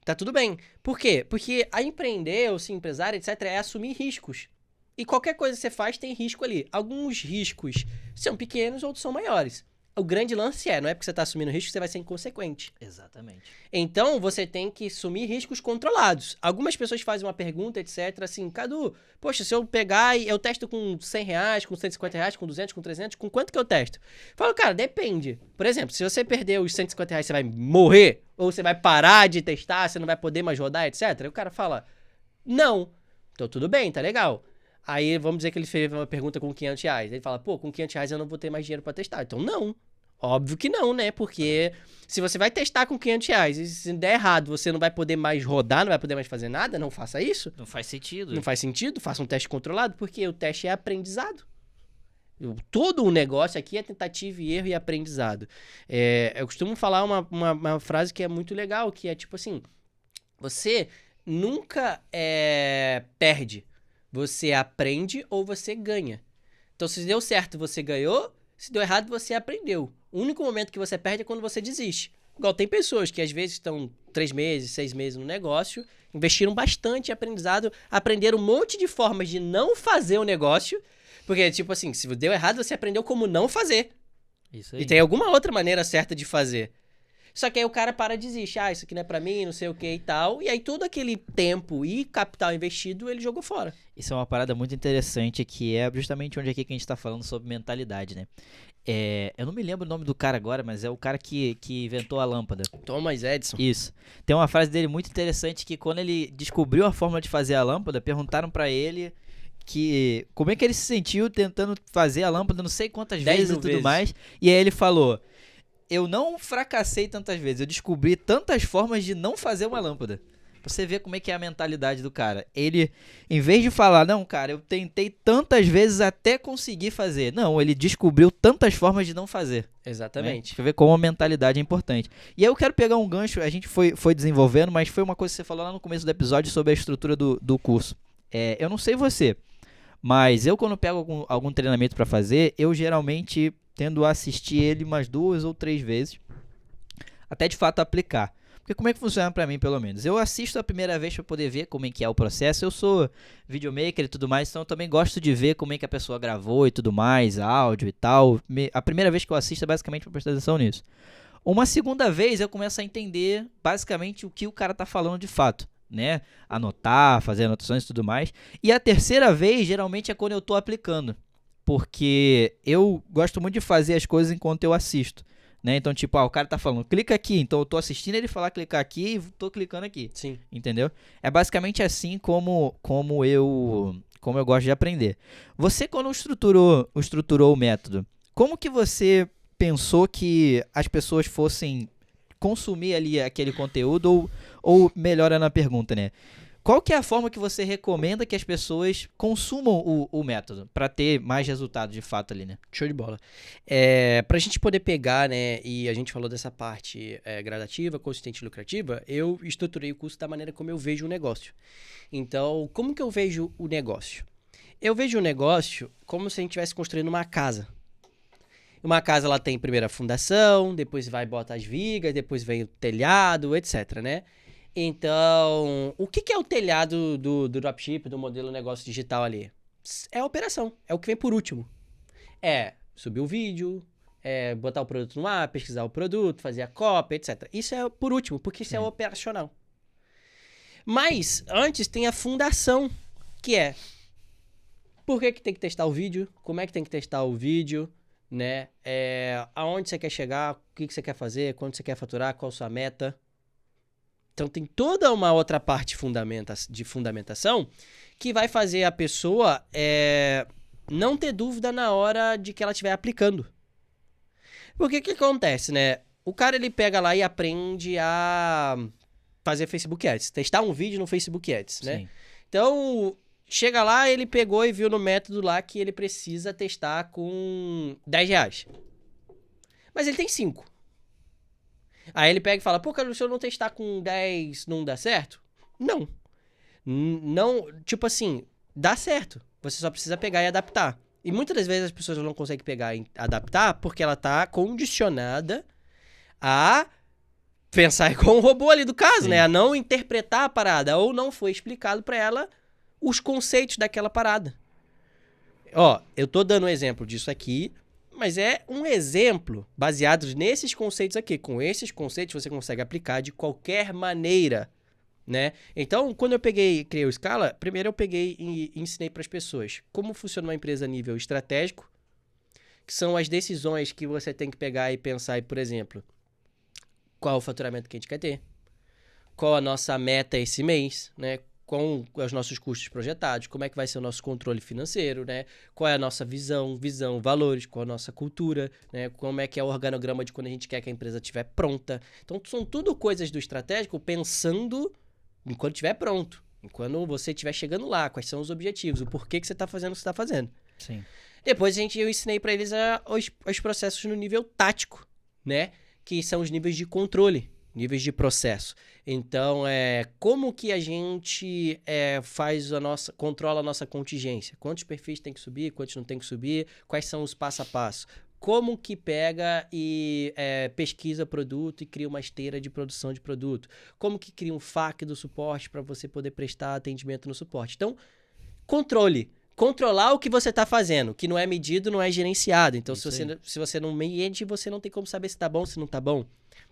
Tá tudo bem. Por quê? Porque a empreender ou ser empresário, etc., é assumir riscos. E qualquer coisa que você faz tem risco ali. Alguns riscos são pequenos, outros são maiores. O grande lance não é porque você está assumindo risco que você vai ser inconsequente. Exatamente. Então, você tem que assumir riscos controlados. Algumas pessoas fazem uma pergunta, etc., assim, Cadu, poxa, se eu pegar e eu testo com R$100, com R$150, com 200, com 300, com quanto que eu testo? Falo, cara, depende. Por exemplo, se você perder os R$150, você vai morrer? Ou você vai parar de testar, você não vai poder mais rodar, etc.? Aí o cara fala, não. Então, tudo bem, tá legal. Aí, vamos dizer que ele fez uma pergunta com R$500. Ele fala, pô, com R$500 eu não vou ter mais dinheiro pra testar. Então, não. Óbvio que não, né? Porque se você vai testar com R$500 e se der errado, você não vai poder mais rodar, não vai poder mais fazer nada, não faça isso. Não faz sentido. Não faz sentido, faça um teste controlado, porque o teste é aprendizado. Todo o negócio aqui é tentativa e erro e aprendizado. Eu costumo falar uma frase que é muito legal, que é tipo assim, você nunca perde. Você aprende ou você ganha. Então, se deu certo, você ganhou. Se deu errado, você aprendeu. O único momento que você perde é quando você desiste. Igual tem pessoas que às vezes estão 3 meses, 6 meses no negócio, investiram bastante em aprendizado, aprenderam um monte de formas de não fazer o negócio. Porque, tipo assim, se deu errado, você aprendeu como não fazer. Isso aí. E tem alguma outra maneira certa de fazer. Só que aí o cara para e desiste. Ah, isso aqui não é pra mim, não sei o que e tal. E aí todo aquele tempo e capital investido, ele jogou fora. Isso é uma parada muito interessante, que é justamente onde aqui que a gente tá falando sobre mentalidade, né? Eu não me lembro o nome do cara agora, mas é o cara que inventou a lâmpada. Thomas Edison. Isso. Tem uma frase dele muito interessante que quando ele descobriu a forma de fazer a lâmpada, perguntaram pra ele que como é que ele se sentiu tentando fazer a lâmpada não sei quantas vezes e tudo mais. E aí ele falou... Eu não fracassei tantas vezes, eu descobri tantas formas de não fazer uma lâmpada. Pra você ver como é que é a mentalidade do cara. Ele, em vez de falar, não, cara, eu tentei tantas vezes até conseguir fazer. Não, ele descobriu tantas formas de não fazer. Exatamente. Né? Pra ver como a mentalidade é importante. E aí eu quero pegar um gancho, a gente foi desenvolvendo, mas foi uma coisa que você falou lá no começo do episódio sobre a estrutura do curso. Eu não sei você, mas eu quando pego algum treinamento pra fazer, eu geralmente... tendo a assistir ele umas 2 ou 3 vezes, até de fato aplicar. Porque como é que funciona pra mim, pelo menos? Eu assisto a primeira vez pra poder ver como é que é o processo. Eu sou videomaker e tudo mais, então eu também gosto de ver como é que a pessoa gravou e tudo mais, áudio e tal. A primeira vez que eu assisto é basicamente pra prestar atenção nisso. Uma segunda vez eu começo a entender basicamente o que o cara tá falando de fato, né? Anotar, fazer anotações e tudo mais. E a terceira vez, geralmente, é quando eu tô aplicando. Porque eu gosto muito de fazer as coisas enquanto eu assisto, né? Então, tipo, o cara tá falando, clica aqui. Então, eu tô assistindo ele falar clicar aqui e tô clicando aqui. Sim. Entendeu? É basicamente assim como eu gosto de aprender. Você, quando estruturou o método, como que você pensou que as pessoas fossem consumir ali aquele conteúdo? Ou melhorando a pergunta, né? Qual que é a forma que você recomenda que as pessoas consumam o método para ter mais resultado de fato ali, né? Show de bola. Pra gente poder pegar, né, e a gente falou dessa parte gradativa, consistente e lucrativa, eu estruturei o curso da maneira como eu vejo o negócio. Então, como que eu vejo o negócio? Eu vejo o negócio como se a gente estivesse construindo uma casa, Uma casa, ela tem primeiro a fundação, depois vai botar as vigas, depois vem o telhado, etc, né? Então, o que é o telhado do dropship, do modelo negócio digital ali? É a operação, é o que vem por último. É subir o vídeo, é botar o produto no ar, pesquisar o produto, fazer a cópia, etc. Isso é por último, porque isso é operacional. Mas, antes tem a fundação, que é por que tem que testar o vídeo, como é que tem que testar o vídeo, né? Aonde você quer chegar, o que você quer fazer, quanto você quer faturar, qual a sua meta. Então, tem toda uma outra parte de fundamentação que vai fazer a pessoa não ter dúvida na hora de que ela estiver aplicando. Porque o que acontece, né? O cara, ele pega lá e aprende a fazer Facebook Ads, testar um vídeo no Facebook Ads, né? Sim. Então, chega lá, ele pegou e viu no método lá que ele precisa testar com R$10. Mas ele tem 5. Aí ele pega e fala, pô, cara, se eu não testar com 10, não dá certo? Não. Não, tipo assim, dá certo. Você só precisa pegar e adaptar. E muitas das vezes as pessoas não conseguem pegar e adaptar porque ela tá condicionada a pensar igual um robô ali do caso, Sim. né? A não interpretar a parada. Ou não foi explicado pra ela os conceitos daquela parada. Ó, eu tô dando um exemplo disso aqui, mas é um exemplo baseado nesses conceitos aqui. Com esses conceitos você consegue aplicar de qualquer maneira, né? Então, quando eu criei o Scala, primeiro eu peguei e ensinei para as pessoas como funciona uma empresa a nível estratégico, que são as decisões que você tem que pegar e pensar, por exemplo, qual o faturamento que a gente quer ter, qual a nossa meta esse mês, né? Com os nossos custos projetados, como é que vai ser o nosso controle financeiro, né? Qual é a nossa visão, valores, qual a nossa cultura, né? Como é que é o organograma de quando a gente quer que a empresa estiver pronta. Então, são tudo coisas do estratégico pensando enquanto estiver pronto, enquanto você estiver chegando lá, quais são os objetivos, o porquê que você está fazendo o que você está fazendo. Sim. Depois eu ensinei para eles os processos no nível tático, né? Que são os níveis de controle, níveis de processo. Então, como que a gente controla a nossa contingência? Quantos perfis tem que subir, quantos não tem que subir, quais são os passo a passo? Como que pega e pesquisa produto e cria uma esteira de produção de produto? Como que cria um FAQ do suporte para você poder prestar atendimento no suporte? Então, controle. Controlar o que você está fazendo, que não é medido, não é gerenciado. Então, se você não mede, você não tem como saber se está bom, se não está bom.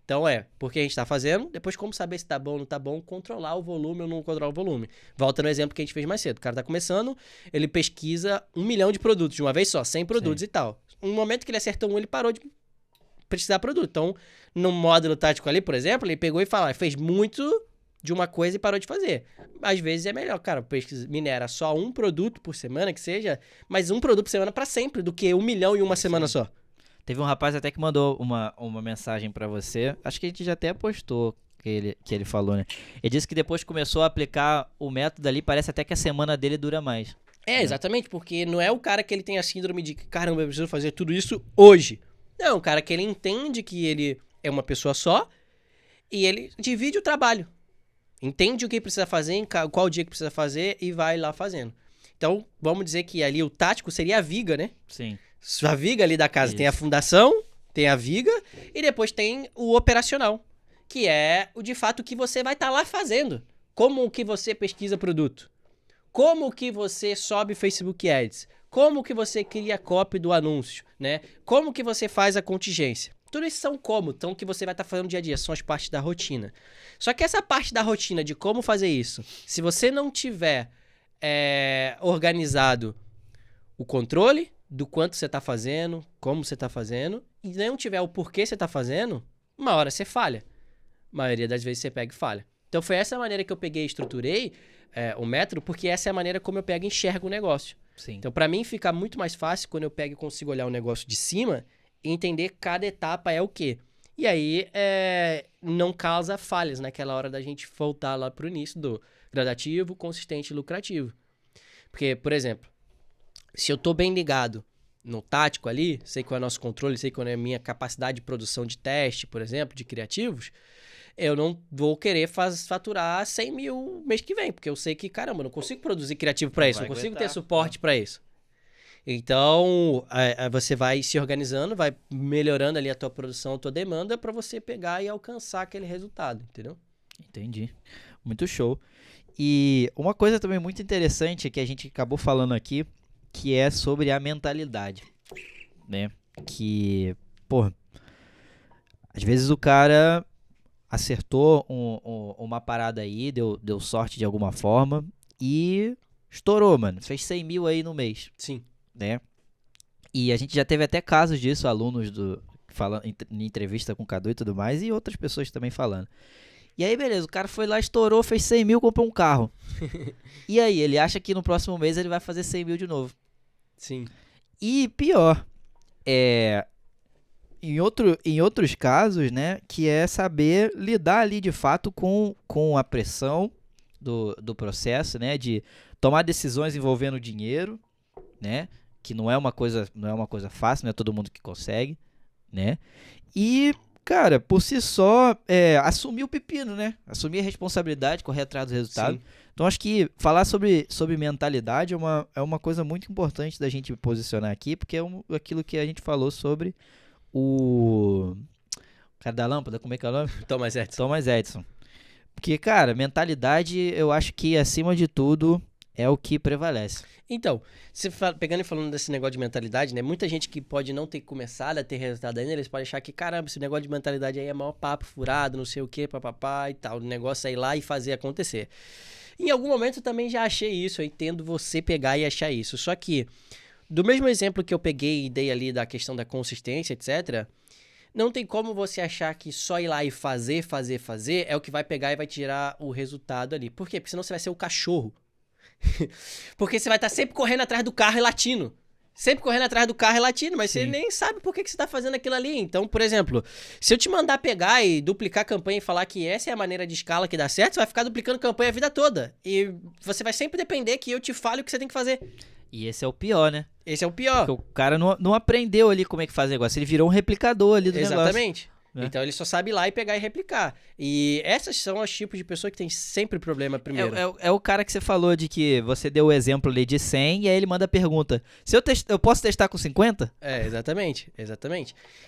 Então, porque a gente está fazendo, depois como saber se está bom ou não está bom, controlar o volume ou não controlar o volume. Volta no exemplo que a gente fez mais cedo. O cara está começando, ele pesquisa 1 milhão de produtos de uma vez só, 100 produtos e tal. No momento que ele acertou ele parou de precisar de produto. Então, no módulo tático ali, por exemplo, ele pegou e fez muito de uma coisa e parou de fazer. Às vezes é melhor, cara, minera só um produto por semana, que seja, mas um produto por semana para sempre, do que 1 milhão em uma semana só. Teve um rapaz até que mandou uma mensagem pra você, acho que a gente já até postou que ele falou, né? Ele disse que depois que começou a aplicar o método ali, parece até que a semana dele dura mais. Exatamente, porque não é o cara que ele tem a síndrome de que, caramba, eu preciso fazer tudo isso hoje. Não, é um cara que ele entende que ele é uma pessoa só e ele divide o trabalho. Entende o que precisa fazer, em qual dia que precisa fazer e vai lá fazendo. Então, vamos dizer que ali o tático seria a viga, né? Sim. A viga ali da casa. Isso. Tem a fundação, tem a viga e depois tem o operacional, que é o de fato que você vai estar lá fazendo. Como que você pesquisa produto? Como que você sobe Facebook Ads? Como que você cria a copy do anúncio, né? Como que você faz a contingência? Tudo isso são então que você vai estar fazendo no dia a dia, são as partes da rotina. Só que essa parte da rotina de como fazer isso, se você não tiver organizado o controle do quanto você está fazendo, como você está fazendo, e não tiver o porquê você está fazendo, uma hora você falha. A maioria das vezes você pega e falha. Então foi essa maneira que eu peguei e estruturei o método, porque essa é a maneira como eu pego e enxergo o negócio. Sim. Então para mim fica muito mais fácil quando eu pego e consigo olhar o negócio de cima e entender cada etapa é o quê. E aí não causa falhas naquela hora da gente voltar lá pro início do gradativo, consistente e lucrativo. Porque, por exemplo, se eu tô bem ligado no tático ali, sei qual é o nosso controle, sei qual é a minha capacidade de produção de teste, por exemplo, de criativos, eu não vou querer faturar 100 mil mês que vem, porque eu sei que, caramba, eu não consigo produzir criativo para isso, não consigo ter suporte para isso. Então, você vai se organizando, vai melhorando ali a tua produção, a tua demanda para você pegar e alcançar aquele resultado, entendeu? Entendi. Muito show. E uma coisa também muito interessante que a gente acabou falando aqui, que é sobre a mentalidade, né? Que, pô, às vezes o cara acertou uma parada aí, deu sorte de alguma forma e estourou, mano. Fez 100 mil aí no mês, Sim. né? E a gente já teve até casos disso, alunos falando em entrevista com o Cadu e tudo mais, e outras pessoas também falando. E aí, beleza, o cara foi lá, estourou, fez 100 mil, comprou um carro. E aí, ele acha que no próximo mês ele vai fazer 100 mil de novo. Sim. E pior, em outros casos, né, que é saber lidar ali de fato com a pressão do processo, né, de tomar decisões envolvendo dinheiro, né, que não é uma coisa fácil, não é todo mundo que consegue, né, e, cara, por si só, assumir o pepino, né, assumir a responsabilidade, correr atrás do resultado. Sim. Então, acho que falar sobre mentalidade é uma coisa muito importante da gente posicionar aqui, porque é aquilo que a gente falou sobre o cara da lâmpada, como é que é o nome? Thomas Edison. Thomas Edison. Porque, cara, mentalidade, eu acho que, acima de tudo, é o que prevalece. Então, pegando e falando desse negócio de mentalidade, né? Muita gente que pode não ter começado a ter resultado ainda, eles podem achar que, caramba, esse negócio de mentalidade aí é maior papo furado, não sei o que, papapá e tal. O negócio é ir lá e fazer acontecer. Em algum momento eu também já achei isso, eu entendo você pegar e achar isso. Só que, do mesmo exemplo que eu peguei e dei ali da questão da consistência, etc., não tem como você achar que só ir lá e fazer é o que vai pegar e vai tirar o resultado ali. Por quê? Porque senão você vai ser o cachorro. Porque você vai estar sempre correndo atrás do carro e latindo. Sempre correndo atrás do carro e latindo, mas você nem sabe por que você está fazendo aquilo ali. Então, por exemplo, se eu te mandar pegar e duplicar a campanha e falar que essa é a maneira de escala que dá certo, você vai ficar duplicando campanha a vida toda. E você vai sempre depender que eu te fale o que você tem que fazer. E esse é o pior, né? Esse é o pior. Porque o cara não aprendeu ali como é que faz o negócio. Ele virou um replicador ali do negócio. Exatamente. Né? Então ele só sabe ir lá e pegar e replicar. E essas são os tipos de pessoa que tem sempre problema primeiro. É o cara que você falou de que você deu o exemplo ali de 100 e aí ele manda a pergunta: se eu posso testar com 50? Exatamente.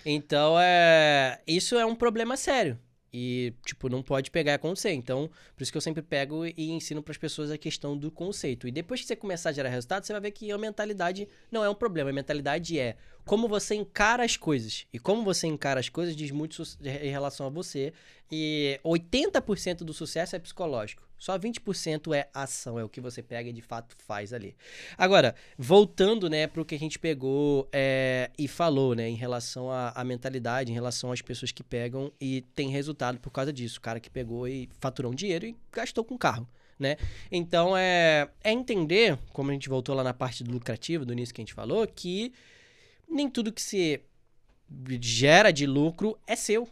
Então, isso é um problema sério. E, tipo, não pode pegar e acontecer. Então, por isso que eu sempre pego e ensino para as pessoas a questão do conceito. E depois que você começar a gerar resultado, você vai ver que a mentalidade não é um problema. A mentalidade é como você encara as coisas. E como você encara as coisas diz muito em relação a você. E 80% do sucesso é psicológico. Só 20% é ação, é o que você pega e de fato faz ali. Agora, voltando, né, para o que a gente pegou e falou, né, em relação à mentalidade, em relação às pessoas que pegam e tem resultado por causa disso. O cara que pegou e faturou um dinheiro e gastou com carro, né? Então, é entender, como a gente voltou lá na parte do lucrativo, do início que a gente falou, que nem tudo que se gera de lucro é seu.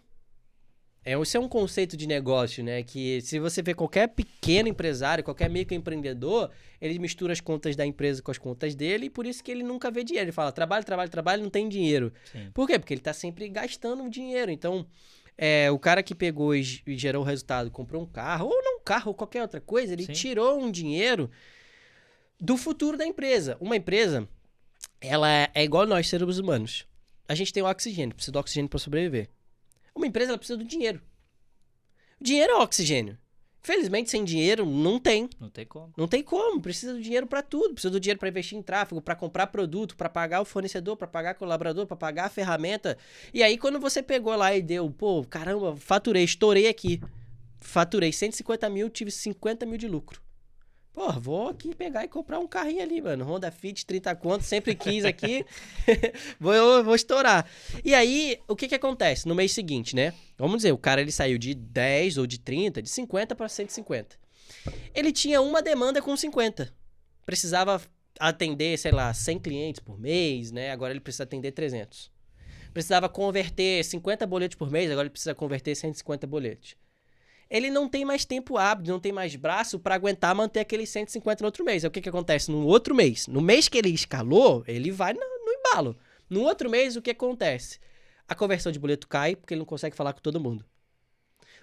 Esse é um conceito de negócio, né? Que se você vê qualquer pequeno empresário, qualquer microempreendedor, ele mistura as contas da empresa com as contas dele e por isso que ele nunca vê dinheiro. Ele fala, trabalho, não tem dinheiro. Sim. Por quê? Porque ele tá sempre gastando dinheiro. Então, o cara que pegou e gerou o resultado, comprou um carro, ou não um carro, ou qualquer outra coisa, ele tirou um dinheiro do futuro da empresa. Uma empresa, ela é igual nós, seres humanos. A gente tem o oxigênio, precisa do oxigênio para sobreviver. Uma empresa, ela precisa do dinheiro. O dinheiro é oxigênio. Infelizmente, sem dinheiro, não tem. Não tem como. Não tem como. Precisa do dinheiro para tudo. Precisa do dinheiro para investir em tráfego, para comprar produto, para pagar o fornecedor, para pagar o colaborador, para pagar a ferramenta. E aí, quando você pegou lá e deu, pô, caramba, faturei, estourei aqui. Faturei 150 mil, tive 50 mil de lucro. Pô, vou aqui pegar e comprar um carrinho ali, mano. Honda Fit, 30 conto, sempre quis aqui. vou estourar. E aí, o que acontece no mês seguinte, né? Vamos dizer, o cara ele saiu de 10 ou de 30, de 50 para 150. Ele tinha uma demanda com 50. Precisava atender, sei lá, 100 clientes por mês, né? Agora ele precisa atender 300. Precisava converter 50 boletos por mês, agora ele precisa converter 150 boletos. Ele não tem mais tempo hábil, não tem mais braço para aguentar manter aqueles 150 no outro mês. Aí o que acontece no outro mês? No mês que ele escalou, ele vai no embalo. No outro mês, o que acontece? A conversão de boleto cai porque ele não consegue falar com todo mundo.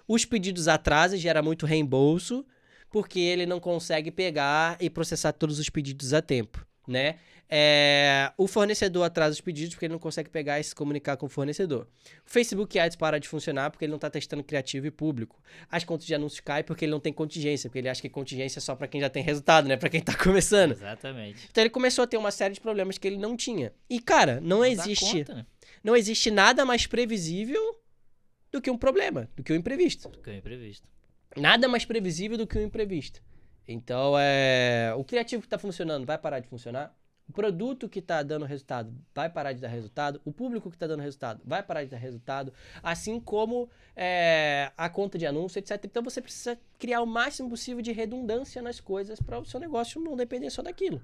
Os pedidos atrasam, gera muito reembolso, porque ele não consegue pegar e processar todos os pedidos a tempo, né? O fornecedor atrasa os pedidos porque ele não consegue pegar e se comunicar com o fornecedor. O Facebook Ads para de funcionar porque ele não está testando criativo e público. As contas de anúncios caem porque ele não tem contingência, porque ele acha que contingência é só para quem já tem resultado, né? Para quem está começando. Exatamente. Então ele começou a ter uma série de problemas que ele não tinha. E, cara, não existe... Conta, né? Não existe nada mais previsível do que um problema, do que o imprevisto. Do que o imprevisto. Nada mais previsível do que o imprevisto. Então, o criativo que está funcionando vai parar de funcionar. O produto que está dando resultado vai parar de dar resultado. O público que está dando resultado vai parar de dar resultado. Assim como a conta de anúncio, etc. Então, você precisa criar o máximo possível de redundância nas coisas para o seu negócio não depender só daquilo,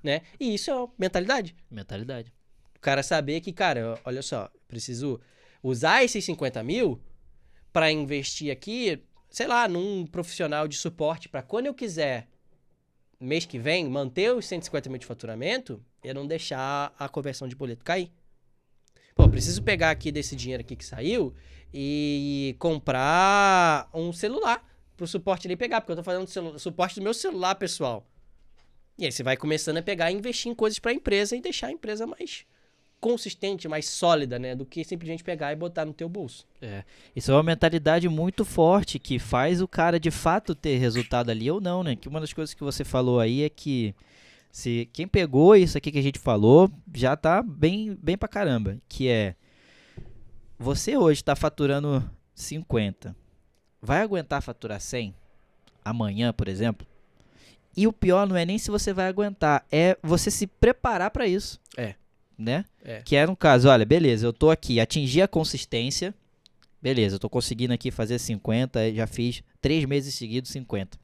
né? E isso é mentalidade. Mentalidade. O cara saber que, cara, olha só, preciso usar esses 50 mil para investir aqui, sei lá, num profissional de suporte para quando eu quiser, mês que vem, manter os 150 mil de faturamento e não deixar a conversão de boleto cair. Pô, preciso pegar aqui desse dinheiro aqui que saiu e comprar um celular pro suporte ali pegar, porque eu tô fazendo suporte do meu celular, pessoal. E aí você vai começando a pegar e investir em coisas para a empresa e deixar a empresa mais consistente, mais sólida, né? Do que simplesmente pegar e botar no teu bolso. Isso é uma mentalidade muito forte que faz o cara de fato ter resultado ali ou não, né? Que uma das coisas que você falou aí é que se quem pegou isso aqui que a gente falou já tá bem pra caramba, que é você hoje tá faturando 50, vai aguentar faturar 100 amanhã, por exemplo? E o pior não é nem se você vai aguentar, é você se preparar para isso. Né? Que era um caso, olha, beleza, eu tô aqui, atingi a consistência, beleza, eu tô conseguindo aqui fazer 50, já fiz 3 meses seguidos 50. O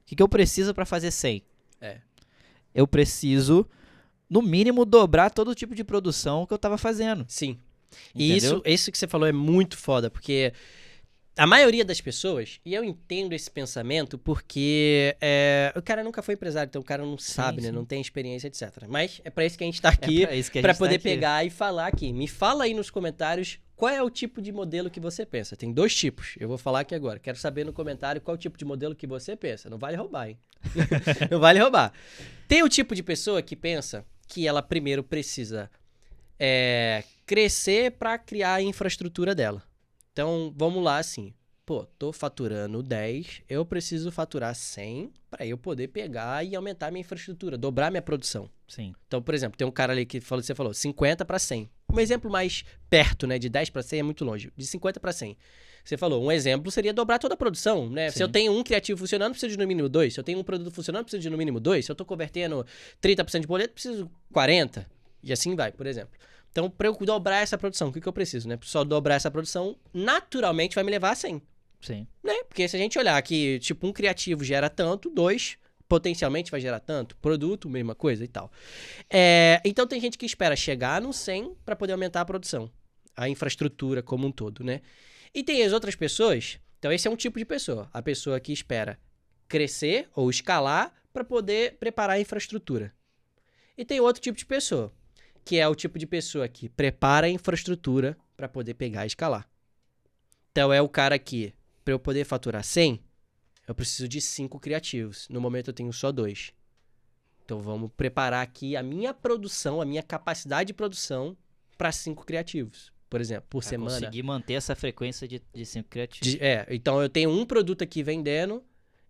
que eu preciso para fazer 100? Eu preciso, no mínimo, dobrar todo tipo de produção que eu tava fazendo. Sim. Entendeu? E isso que você falou é muito foda, porque a maioria das pessoas, e eu entendo esse pensamento porque o cara nunca foi empresário, então o cara não sabe, né? sim. Não tem experiência, etc. Mas é pra isso que a gente tá aqui, pra poder pegar e falar aqui. Me fala aí nos comentários qual é o tipo de modelo que você pensa. Tem 2 tipos, eu vou falar aqui agora. Quero saber no comentário qual é o tipo de modelo que você pensa. Não vale roubar, hein? Não vale roubar. Tem o tipo de pessoa que pensa que ela primeiro precisa crescer pra criar a infraestrutura dela. Então, vamos lá assim, pô, tô faturando 10, eu preciso faturar 100 para eu poder pegar e aumentar minha infraestrutura, dobrar minha produção. Sim. Então, por exemplo, tem um cara ali que você falou 50 para 100. Um exemplo mais perto, né, de 10 para 100 é muito longe, de 50 para 100. Você falou, um exemplo seria dobrar toda a produção, né? Sim. Se eu tenho um criativo funcionando, preciso de no mínimo 2. Se eu tenho um produto funcionando, preciso de no mínimo 2. Se eu tô convertendo 30% de boleto, preciso 40. E assim vai, por exemplo. Então, para eu dobrar essa produção, o que eu preciso, né? Só dobrar essa produção, naturalmente vai me levar a 100. Sim. Né? Porque se a gente olhar que, tipo, um criativo gera tanto, 2 potencialmente vai gerar tanto, produto, mesma coisa e tal. Então, tem gente que espera chegar no 100 para poder aumentar a produção, a infraestrutura como um todo, né? E tem as outras pessoas, então esse é um tipo de pessoa, a pessoa que espera crescer ou escalar para poder preparar a infraestrutura. E tem outro tipo de pessoa, que é o tipo de pessoa que prepara a infraestrutura para poder pegar e escalar. Então, é o cara que, para eu poder faturar 100, eu preciso de 5 criativos. No momento, eu tenho só 2. Então, vamos preparar aqui a minha produção, a minha capacidade de produção para 5 criativos, por exemplo, por semana. Conseguir manter essa frequência de 5 criativos. Então, eu tenho um produto aqui vendendo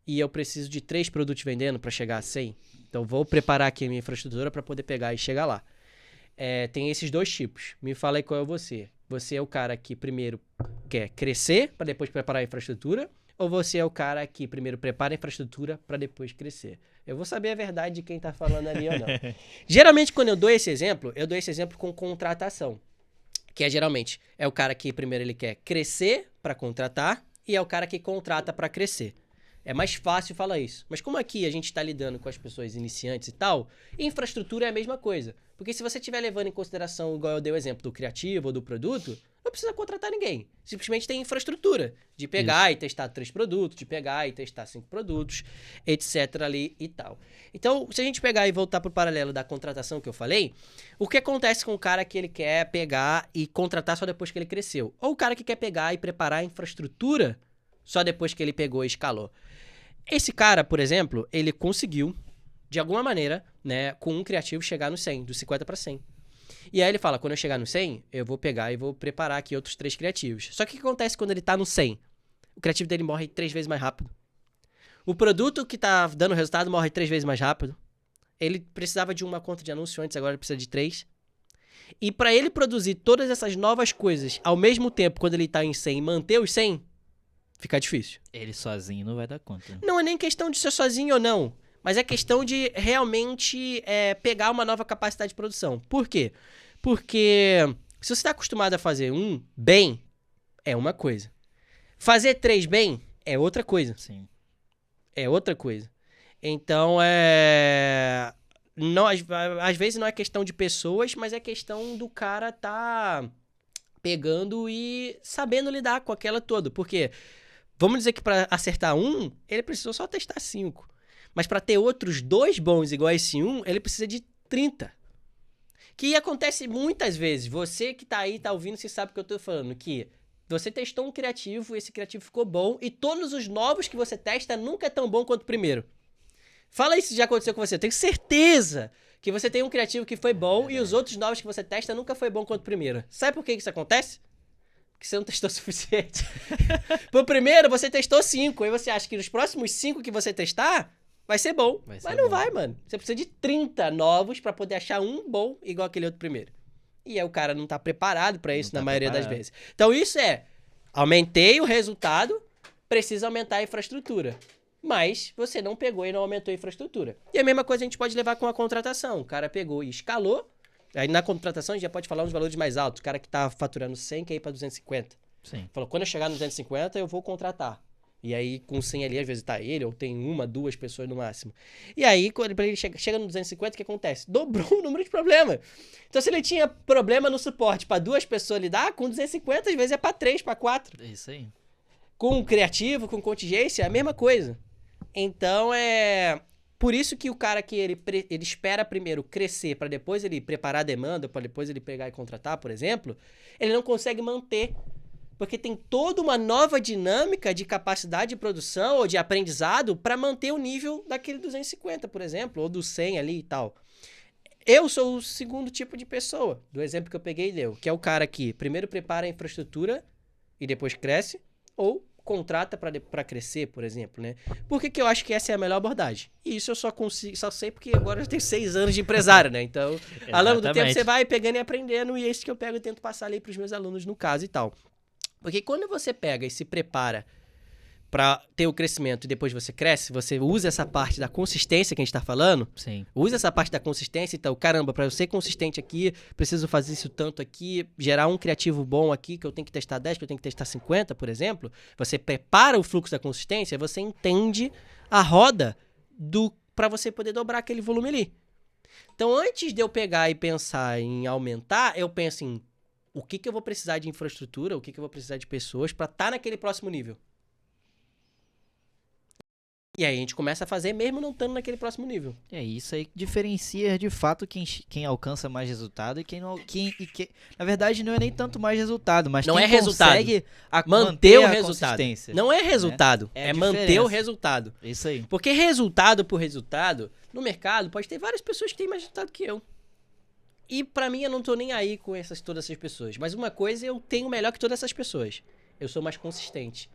e eu preciso de 3 produtos vendendo para chegar a 100. Então, vou preparar aqui a minha infraestrutura para poder pegar e chegar lá. Tem esses 2 tipos. Me fala aí qual é você. Você é o cara que primeiro quer crescer para depois preparar a infraestrutura? Ou você é o cara que primeiro prepara a infraestrutura para depois crescer? Eu vou saber a verdade de quem tá falando ali ou não. Geralmente, quando eu dou esse exemplo com contratação. Que geralmente é o cara que primeiro ele quer crescer para contratar e é o cara que contrata para crescer. É mais fácil falar isso. Mas como aqui a gente está lidando com as pessoas iniciantes e tal, infraestrutura é a mesma coisa. Porque se você estiver levando em consideração, igual eu dei o exemplo do criativo ou do produto, não precisa contratar ninguém. Simplesmente tem infraestrutura de pegar e testar 3 produtos, de pegar e testar 5 produtos, etc. ali e tal. Então, se a gente pegar e voltar para o paralelo da contratação que eu falei, o que acontece com o cara que ele quer pegar e contratar só depois que ele cresceu? Ou o cara que quer pegar e preparar a infraestrutura só depois que ele pegou e escalou? Esse cara, por exemplo, ele conseguiu, de alguma maneira, né, com um criativo chegar no 100, dos 50 para 100. E aí ele fala, quando eu chegar no 100, eu vou pegar e vou preparar aqui outros 3 criativos. Só que o que acontece quando ele tá no 100? O criativo dele morre 3 vezes mais rápido. O produto que tá dando resultado morre 3 vezes mais rápido. Ele precisava de uma conta de anúncio antes, agora ele precisa de 3. E para ele produzir todas essas novas coisas ao mesmo tempo, quando ele tá em 100 e manter os 100, fica difícil. Ele sozinho não vai dar conta. Né? Não é nem questão de ser sozinho ou não, mas é questão de realmente pegar uma nova capacidade de produção. Por quê? Porque se você está acostumado a fazer um bem, é uma coisa. Fazer 3 bem é outra coisa. Sim. É outra coisa. Então, não, às vezes não é questão de pessoas, mas é questão do cara tá pegando e sabendo lidar com aquela toda. Porque, vamos dizer que para acertar um, ele precisou só testar 5. Mas para ter outros 2 bons igual a esse 1, ele precisa de 30. Que acontece muitas vezes. Você que tá aí, tá ouvindo, você sabe o que eu tô falando. Que você testou um criativo, esse criativo ficou bom, e todos os novos que você testa nunca é tão bom quanto o primeiro. Fala aí se já aconteceu com você. Eu tenho certeza que você tem um criativo que foi bom e os outros novos que você testa nunca foi bom quanto o primeiro. Sabe por que isso acontece? Porque você não testou o suficiente. Pro primeiro, você testou 5. Aí você acha que nos próximos 5 que você testar, vai ser bom. Mas não vai, mano. Você precisa de 30 novos pra poder achar um bom igual aquele outro primeiro. E aí o cara não tá preparado pra isso na maioria das vezes. Então isso aumentei o resultado, precisa aumentar a infraestrutura. Mas você não pegou e não aumentou a infraestrutura. E a mesma coisa a gente pode levar com a contratação. O cara pegou e escalou. Aí na contratação a gente já pode falar uns valores mais altos. O cara que tá faturando 100 quer ir pra 250. Sim. Falou, quando eu chegar no 250 eu vou contratar. E aí com 100 ali, às vezes tá ele, ou tem 1, 2 pessoas no máximo. E aí, quando ele chega no 250, o que acontece? Dobrou o número de problemas. Então se ele tinha problema no suporte pra 2 pessoas lidar, com 250 às vezes é pra 3, pra 4. É isso aí. Com criativo, com contingência, é a mesma coisa. Então, por isso que o cara que ele espera primeiro crescer para depois ele preparar a demanda, para depois ele pegar e contratar, por exemplo, ele não consegue manter. Porque tem toda uma nova dinâmica de capacidade de produção ou de aprendizado para manter o nível daquele 250, por exemplo, ou do 100 ali e tal. Eu sou o segundo tipo de pessoa, do exemplo que eu peguei e deu, que é o cara que primeiro prepara a infraestrutura e depois cresce, ou contrata para crescer, por exemplo, né? Por que eu acho que essa é a melhor abordagem? E isso eu só sei porque agora eu tenho 6 anos de empresário, né? Então, ao longo do tempo você vai pegando e aprendendo, e é isso que eu pego e tento passar ali pros meus alunos no caso e tal. Porque quando você pega e se prepara para ter o crescimento e depois você cresce, você usa essa parte da consistência que a gente tá falando. Sim. Usa essa parte da consistência, então, caramba, para eu ser consistente aqui, preciso fazer isso tanto aqui, gerar um criativo bom aqui, que eu tenho que testar 10, que eu tenho que testar 50, por exemplo. Você prepara o fluxo da consistência, você entende a roda para você poder dobrar aquele volume ali. Então, antes de eu pegar e pensar em aumentar, eu penso em o que eu vou precisar de infraestrutura, o que eu vou precisar de pessoas para estar naquele próximo nível. E aí a gente começa a fazer mesmo não estando naquele próximo nível. É isso aí que diferencia de fato quem alcança mais resultado e quem não. Na verdade, não é nem tanto mais resultado, mas não quem é resultado. consegue manter o resultado. Consistência. Não é resultado, é manter o resultado. Isso aí. Porque resultado por resultado, no mercado, pode ter várias pessoas que têm mais resultado que eu. E pra mim, eu não tô nem aí com todas essas pessoas. Mas uma coisa, eu tenho melhor que todas essas pessoas. Eu sou mais consistente.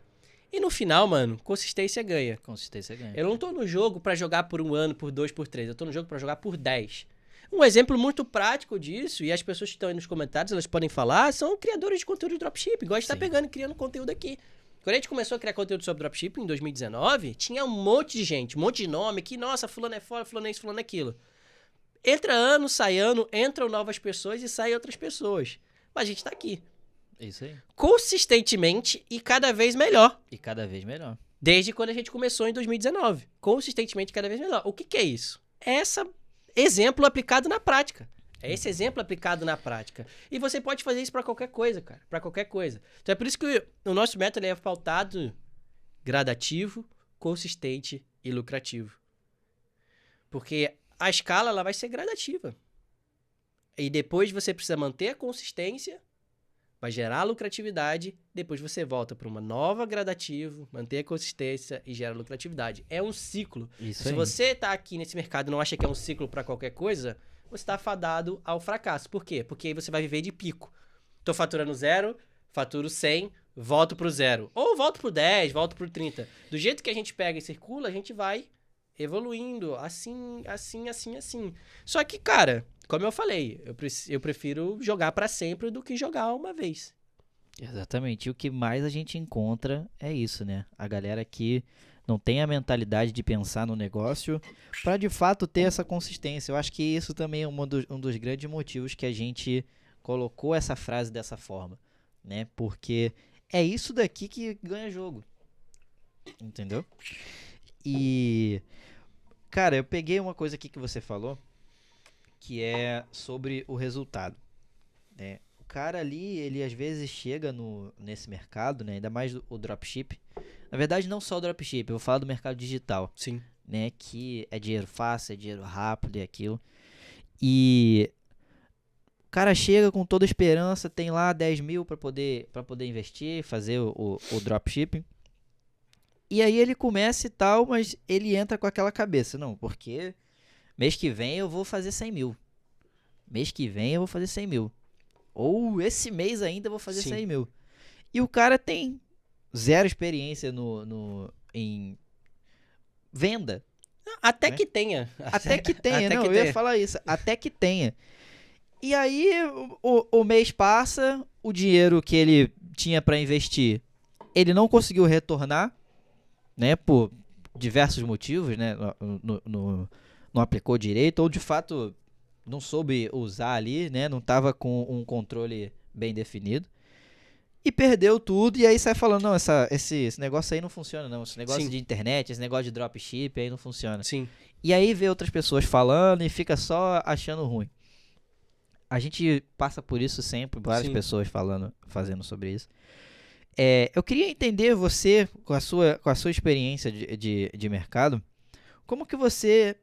E no final, mano, consistência ganha. Consistência ganha. Eu não tô no jogo pra jogar por 1 ano, por 2, por 3. Eu tô no jogo pra jogar por 10. Um exemplo muito prático disso, e as pessoas que estão aí nos comentários, elas podem falar, são criadores de conteúdo de dropship. Igual a gente tá pegando e criando conteúdo aqui. Quando a gente começou a criar conteúdo sobre dropship em 2019, tinha um monte de gente, um monte de nome que, nossa, fulano é fora, fulano é isso, fulano é aquilo. Entra ano, sai ano, entram novas pessoas e saem outras pessoas. Mas a gente tá aqui. Isso aí. Consistentemente e cada vez melhor. E cada vez melhor. Desde quando a gente começou em 2019. Consistentemente cada vez melhor. O que é isso? É esse exemplo aplicado na prática. É esse exemplo aplicado na prática. E você pode fazer isso para qualquer coisa, cara. Para qualquer coisa. Então é por isso que o nosso método é pautado gradativo, consistente e lucrativo. Porque a escala ela vai ser gradativa. E depois você precisa manter a consistência vai gerar lucratividade, depois você volta para uma nova gradativo, manter a consistência e gera lucratividade. É um ciclo. Isso Se aí. você tá aqui nesse mercado e não acha que é um ciclo para qualquer coisa, você está fadado ao fracasso. Por quê? Porque aí você vai viver de pico. Tô faturando 0, faturo 100, volto pro 0. Ou volto pro 10, volto pro 30. Do jeito que a gente pega e circula, a gente vai evoluindo, assim. Só que, cara, como eu falei, eu prefiro jogar pra sempre do que jogar uma vez. Exatamente. E o que mais a gente encontra é isso, né? A galera que não tem a mentalidade de pensar no negócio para de fato ter essa consistência. Eu acho que isso também é um dos grandes motivos que a gente colocou essa frase dessa forma, né? Porque é isso daqui que ganha jogo. Entendeu? E, cara, eu peguei uma coisa aqui que você falou, que é sobre o resultado, né? O cara ali, ele às vezes chega nesse mercado, né? Ainda mais o dropship. Na verdade, não só o dropship, eu vou falar do mercado digital, Sim. né? Que é dinheiro fácil, é dinheiro rápido e aquilo. E o cara chega com toda a esperança, tem lá 10 mil para poder investir, fazer o dropshipping. E aí ele começa e tal, mas ele entra com aquela cabeça, não, porque mês que vem eu vou fazer 100 mil. Mês que vem eu vou fazer 100 mil. Ou esse mês ainda eu vou fazer Sim. 100 mil. E o cara tem zero experiência em venda. Até Né? que tenha. Até que tenha, Até não, que eu ia tenha. falar isso. Até que tenha. E aí o mês passa, o dinheiro que ele tinha para investir, ele não conseguiu retornar, né? Por diversos motivos, né? Não aplicou direito, ou de fato não soube usar ali, né? Não estava com um controle bem definido. E perdeu tudo, e aí sai falando, não, esse negócio aí não funciona, não. Esse negócio Sim. de internet, esse negócio de dropship aí não funciona. Sim. E aí vê outras pessoas falando e fica só achando ruim. A gente passa por isso sempre, várias Sim. pessoas fazendo sobre isso. Eu queria entender você, com a sua experiência de mercado, como que você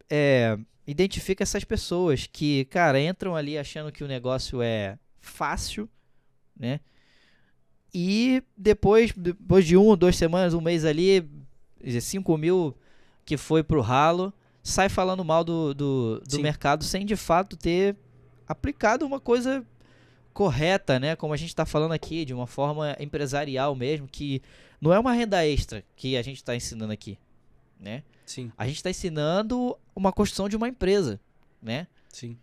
identifica essas pessoas que, cara, entram ali achando que o negócio é fácil, né? E depois de 1 ou 2 semanas, um mês ali, 5 mil que foi pro ralo, sai falando mal do Sim. mercado sem de fato ter aplicado uma coisa correta, né? Como a gente está falando aqui, de uma forma empresarial mesmo, que não é uma renda extra que a gente está ensinando aqui, né? Sim. A gente está ensinando uma construção de uma empresa, né? Sim.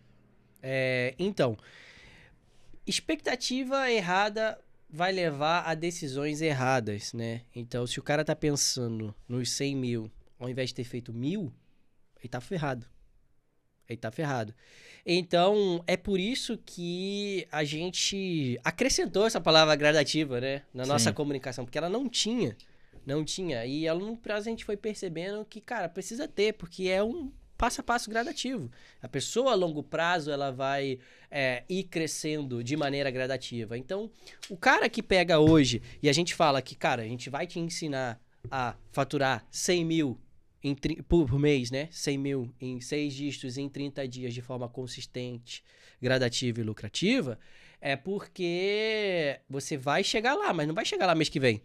Então, expectativa errada vai levar a decisões erradas, né? Então, se o cara tá pensando nos 100 mil, ao invés de ter feito 1.000, ele tá ferrado. Então, é por isso que a gente acrescentou essa palavra gradativa, né? Na nossa Sim. comunicação, porque ela não tinha. E ao longo prazo a gente foi percebendo que, cara, precisa ter, porque é um passo a passo gradativo. A pessoa a longo prazo, ela vai ir crescendo de maneira gradativa. Então, o cara que pega hoje e a gente fala que, cara, a gente vai te ensinar a faturar 100 mil por mês, né? 100 mil em 6 dígitos em 30 dias de forma consistente, gradativa e lucrativa, é porque você vai chegar lá, mas não vai chegar lá mês que vem.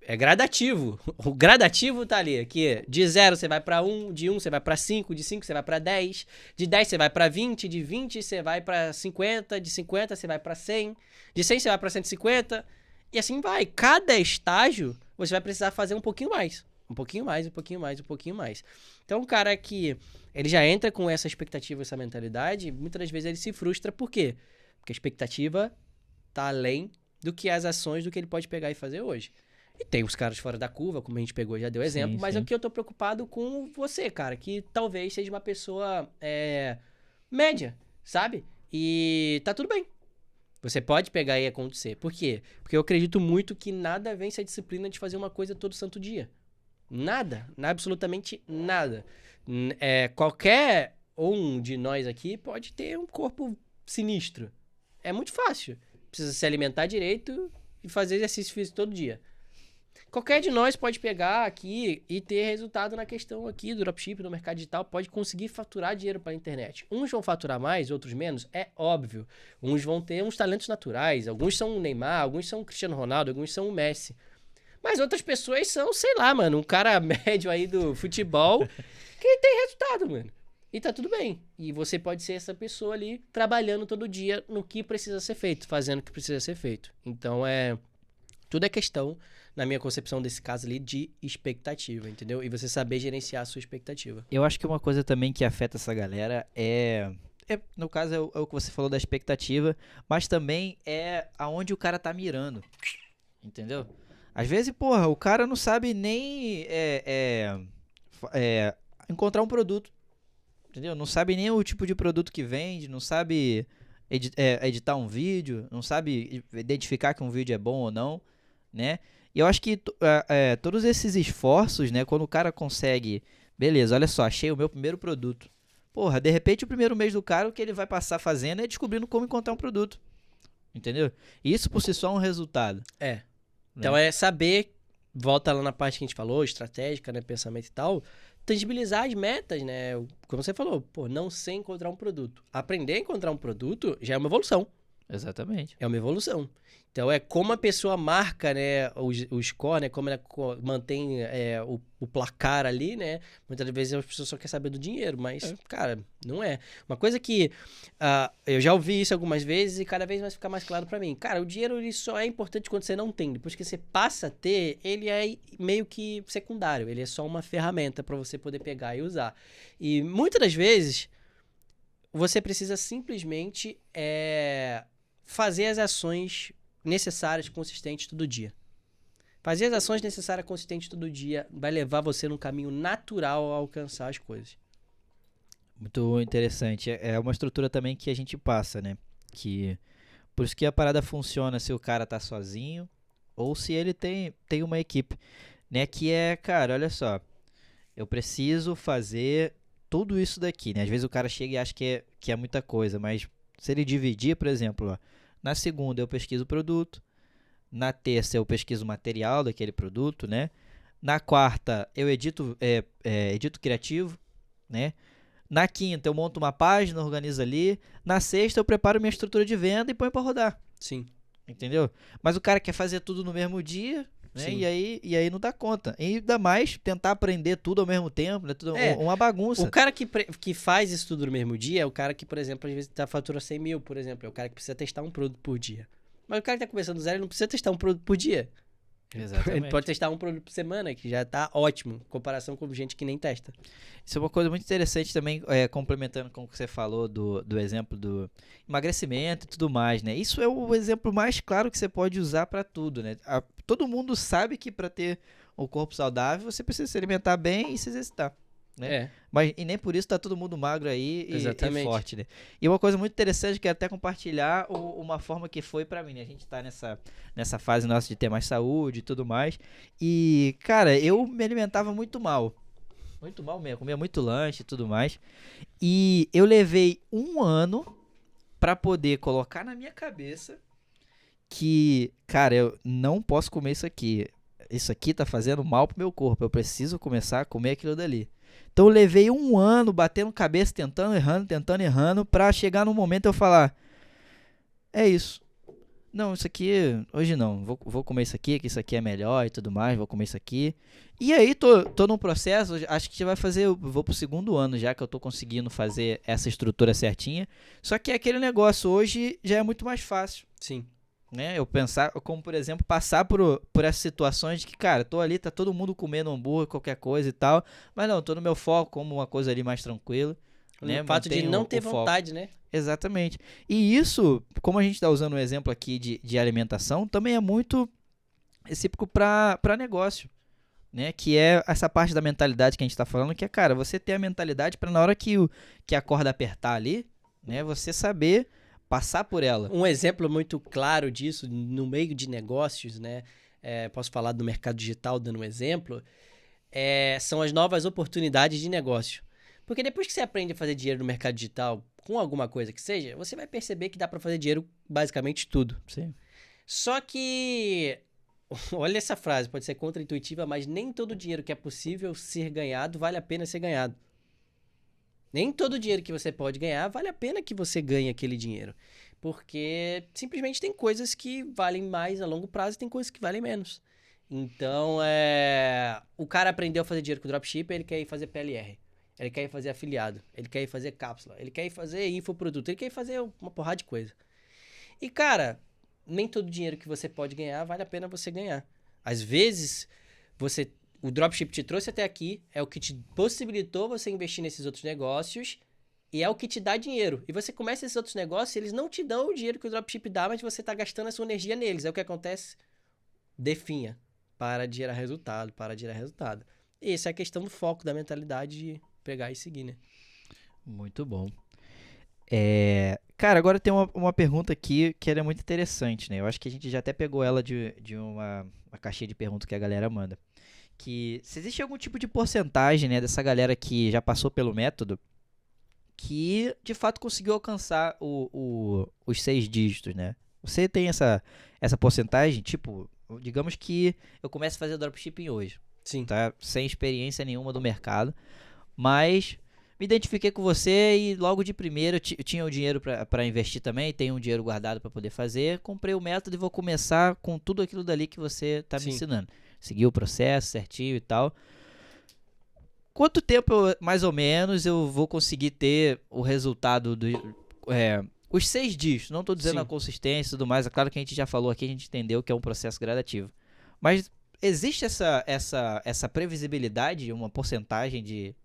É gradativo. O gradativo tá ali. Aqui, de 0 você vai pra 1, de 1 você vai pra 5, de 5 você vai pra 10, de 10 você vai pra 20, de 20 você vai pra 50, de 50 você vai pra 100, de 100 você vai pra 150, e assim vai. Cada estágio você vai precisar fazer um pouquinho mais. Um pouquinho mais. Então, o cara que ele já entra com essa expectativa, essa mentalidade, muitas das vezes ele se frustra. Por quê? Porque a expectativa tá além do que as ações do que ele pode pegar e fazer hoje. E tem os caras fora da curva, como a gente pegou e já deu exemplo, mas sim. aqui eu tô preocupado com você, cara, que talvez seja uma pessoa média, sabe? E tá tudo bem. Você pode pegar e acontecer. Por quê? Porque eu acredito muito que nada vence a disciplina de fazer uma coisa todo santo dia. Nada. Absolutamente nada. Qualquer um de nós aqui pode ter um corpo sinistro. É muito fácil. Precisa se alimentar direito e fazer exercício físico todo dia. Qualquer de nós pode pegar aqui e ter resultado na questão aqui do dropship, no mercado digital, pode conseguir faturar dinheiro para a internet. Uns vão faturar mais, outros menos, é óbvio. Uns vão ter uns talentos naturais, alguns são o Neymar, alguns são o Cristiano Ronaldo, alguns são o Messi. Mas outras pessoas são, sei lá, mano, um cara médio aí do futebol que tem resultado, mano. E tá tudo bem. E você pode ser essa pessoa ali trabalhando todo dia no que precisa ser feito, fazendo o que precisa ser feito. Então tudo é questão, na minha concepção desse caso ali, de expectativa, entendeu? E você saber gerenciar a sua expectativa. Eu acho que uma coisa também que afeta essa galera no caso, é o que você falou da expectativa, mas também é aonde o cara tá mirando, entendeu? Às vezes, porra, o cara não sabe nem encontrar um produto, entendeu? Não sabe nem o tipo de produto que vende, não sabe editar um vídeo, não sabe identificar que um vídeo é bom ou não, né? E eu acho que todos esses esforços, né, quando o cara consegue, beleza, olha só, achei o meu primeiro produto. Porra, de repente o primeiro mês do cara, o que ele vai passar fazendo é descobrindo como encontrar um produto, entendeu? E isso por si só é um resultado. Então é saber, volta lá na parte que a gente falou, estratégica, né, pensamento e tal, tangibilizar as metas, né? Como você falou, pô, não sei encontrar um produto. Aprender a encontrar um produto já é uma evolução. Exatamente. É uma evolução. Então é como a pessoa marca, né, o score, né, como ela mantém o placar ali, né? Muitas vezes as pessoas só querem saber do dinheiro, mas, cara, não é. Uma coisa que eu já ouvi isso algumas vezes e cada vez mais fica mais claro pra mim. Cara, o dinheiro ele só é importante quando você não tem. Depois que você passa a ter, ele é meio que secundário. Ele é só uma ferramenta pra você poder pegar e usar. E muitas das vezes você precisa simplesmente fazer as ações necessárias, consistentes todo dia. Fazer as ações necessárias, consistentes todo dia vai levar você num caminho natural a alcançar as coisas. Muito interessante. É uma estrutura também que a gente passa, né? Por isso que a parada funciona se o cara tá sozinho ou se ele tem uma equipe, né? Que cara, olha só, eu preciso fazer tudo isso daqui, né? Às vezes o cara chega e acha que é muita coisa, mas se ele dividir, por exemplo, ó, na segunda eu pesquiso o produto, na terça eu pesquiso o material daquele produto, né? Na quarta eu edito criativo, né? Na quinta eu monto uma página, organizo ali. Na sexta eu preparo minha estrutura de venda e ponho para rodar. Sim. Entendeu? Mas o cara quer fazer tudo no mesmo dia, né? E aí não dá conta. E ainda mais tentar aprender tudo ao mesmo tempo, né? Tudo uma bagunça. O cara que faz isso tudo no mesmo dia é o cara que, por exemplo, às vezes fatura 100 mil, por exemplo. É o cara que precisa testar um produto por dia. Mas o cara que tá começando do zero, ele não precisa testar um produto por dia. Exatamente. Ele pode testar um produto por semana, que já tá ótimo, em comparação com gente que nem testa. Isso é uma coisa muito interessante também, complementando com o que você falou do exemplo do emagrecimento e tudo mais, né? Isso é o exemplo mais claro que você pode usar para tudo, né? Todo mundo sabe que para ter um corpo saudável, você precisa se alimentar bem e se exercitar, né? Mas e nem por isso tá todo mundo magro aí e forte, né? E uma coisa muito interessante que é até compartilhar uma forma que foi pra mim, né? A gente tá nessa fase nossa de ter mais saúde e tudo mais. E, cara, eu me alimentava muito mal. Muito mal mesmo, comia muito lanche e tudo mais. E eu levei 1 ano pra poder colocar na minha cabeça que, cara, eu não posso comer isso aqui. Isso aqui tá fazendo mal pro meu corpo. Eu preciso começar a comer aquilo dali. Então eu levei 1 ano batendo cabeça, tentando, errando, pra chegar num momento eu falar, é isso. Não, isso aqui, hoje não, vou comer isso aqui, que isso aqui é melhor e tudo mais, vou comer isso aqui. E aí tô num processo, acho que vou pro 2º ano já que eu tô conseguindo fazer essa estrutura certinha. Só que aquele negócio hoje já é muito mais fácil. Sim. Né? Eu pensar, como por exemplo, passar por essas situações de que, cara, tô ali, tá todo mundo comendo hambúrguer, qualquer coisa e tal, mas não, tô no meu foco, como uma coisa ali mais tranquila. Né? O fato de não ter vontade, né? Exatamente. E isso, como a gente tá usando um exemplo aqui de alimentação, também é muito recíproco para negócio, né? Que é essa parte da mentalidade que a gente tá falando, que é, cara, você ter a mentalidade para na hora que a corda apertar ali, né? Você saber passar por ela. Um exemplo muito claro disso, no meio de negócios, né? Posso falar do mercado digital dando um exemplo, são as novas oportunidades de negócio. Porque depois que você aprende a fazer dinheiro no mercado digital, com alguma coisa que seja, você vai perceber que dá para fazer dinheiro basicamente tudo. Sim. Só que olha essa frase, pode ser contra-intuitiva, mas nem todo dinheiro que é possível ser ganhado vale a pena ser ganhado. Nem todo dinheiro que você pode ganhar vale a pena que você ganhe aquele dinheiro. Porque simplesmente tem coisas que valem mais a longo prazo e tem coisas que valem menos. Então, o cara aprendeu a fazer dinheiro com dropship, ele quer ir fazer PLR. Ele quer ir fazer afiliado. Ele quer ir fazer cápsula. Ele quer ir fazer infoproduto. Ele quer ir fazer uma porrada de coisa. E, cara, nem todo dinheiro que você pode ganhar vale a pena você ganhar. Às vezes, o dropship te trouxe até aqui, é o que te possibilitou você investir nesses outros negócios e é o que te dá dinheiro. E você começa esses outros negócios, eles não te dão o dinheiro que o dropship dá, mas você está gastando a sua energia neles. É o que acontece? Definha. Para de gerar resultado, para de gerar resultado. E essa é a questão do foco, da mentalidade de pegar e seguir, né? Muito bom. Cara, agora tem uma pergunta aqui que ela é muito interessante, né? Eu acho que a gente já até pegou ela de uma caixinha de perguntas que a galera manda. Que se existe algum tipo de porcentagem, né, dessa galera que já passou pelo método que de fato conseguiu alcançar os 6 dígitos, né? Você tem essa porcentagem? Tipo, digamos que eu comece a fazer dropshipping hoje. Sim. Tá? Sem experiência nenhuma do mercado. Mas me identifiquei com você e logo de primeiro eu tinha o dinheiro para investir também. Tenho um dinheiro guardado para poder fazer. Comprei o método e vou começar com tudo aquilo dali que você tá me ensinando. Seguir o processo certinho e tal. Quanto tempo, mais ou menos, eu vou conseguir ter o resultado os 6 dígitos? Não estou dizendo a consistência e tudo mais. É claro que a gente já falou aqui, a gente entendeu que é um processo gradativo. Mas existe essa previsibilidade, uma porcentagem de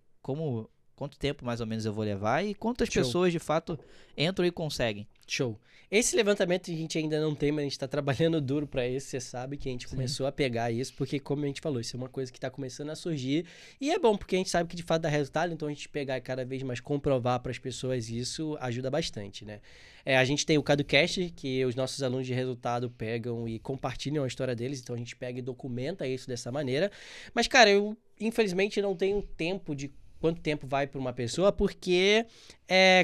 quanto tempo mais ou menos eu vou levar e quantas pessoas de fato entram e conseguem? Show. Esse levantamento a gente ainda não tem, mas a gente está trabalhando duro para isso. Você sabe que a gente começou a pegar isso, porque como a gente falou, isso é uma coisa que está começando a surgir. E é bom, porque a gente sabe que de fato dá resultado, então a gente pegar e cada vez mais comprovar para as pessoas isso ajuda bastante, né? A gente tem o CaduCast, que os nossos alunos de resultado pegam e compartilham a história deles, então a gente pega e documenta isso dessa maneira. Mas, cara, eu infelizmente não tenho tempo de quanto tempo vai para uma pessoa, porque,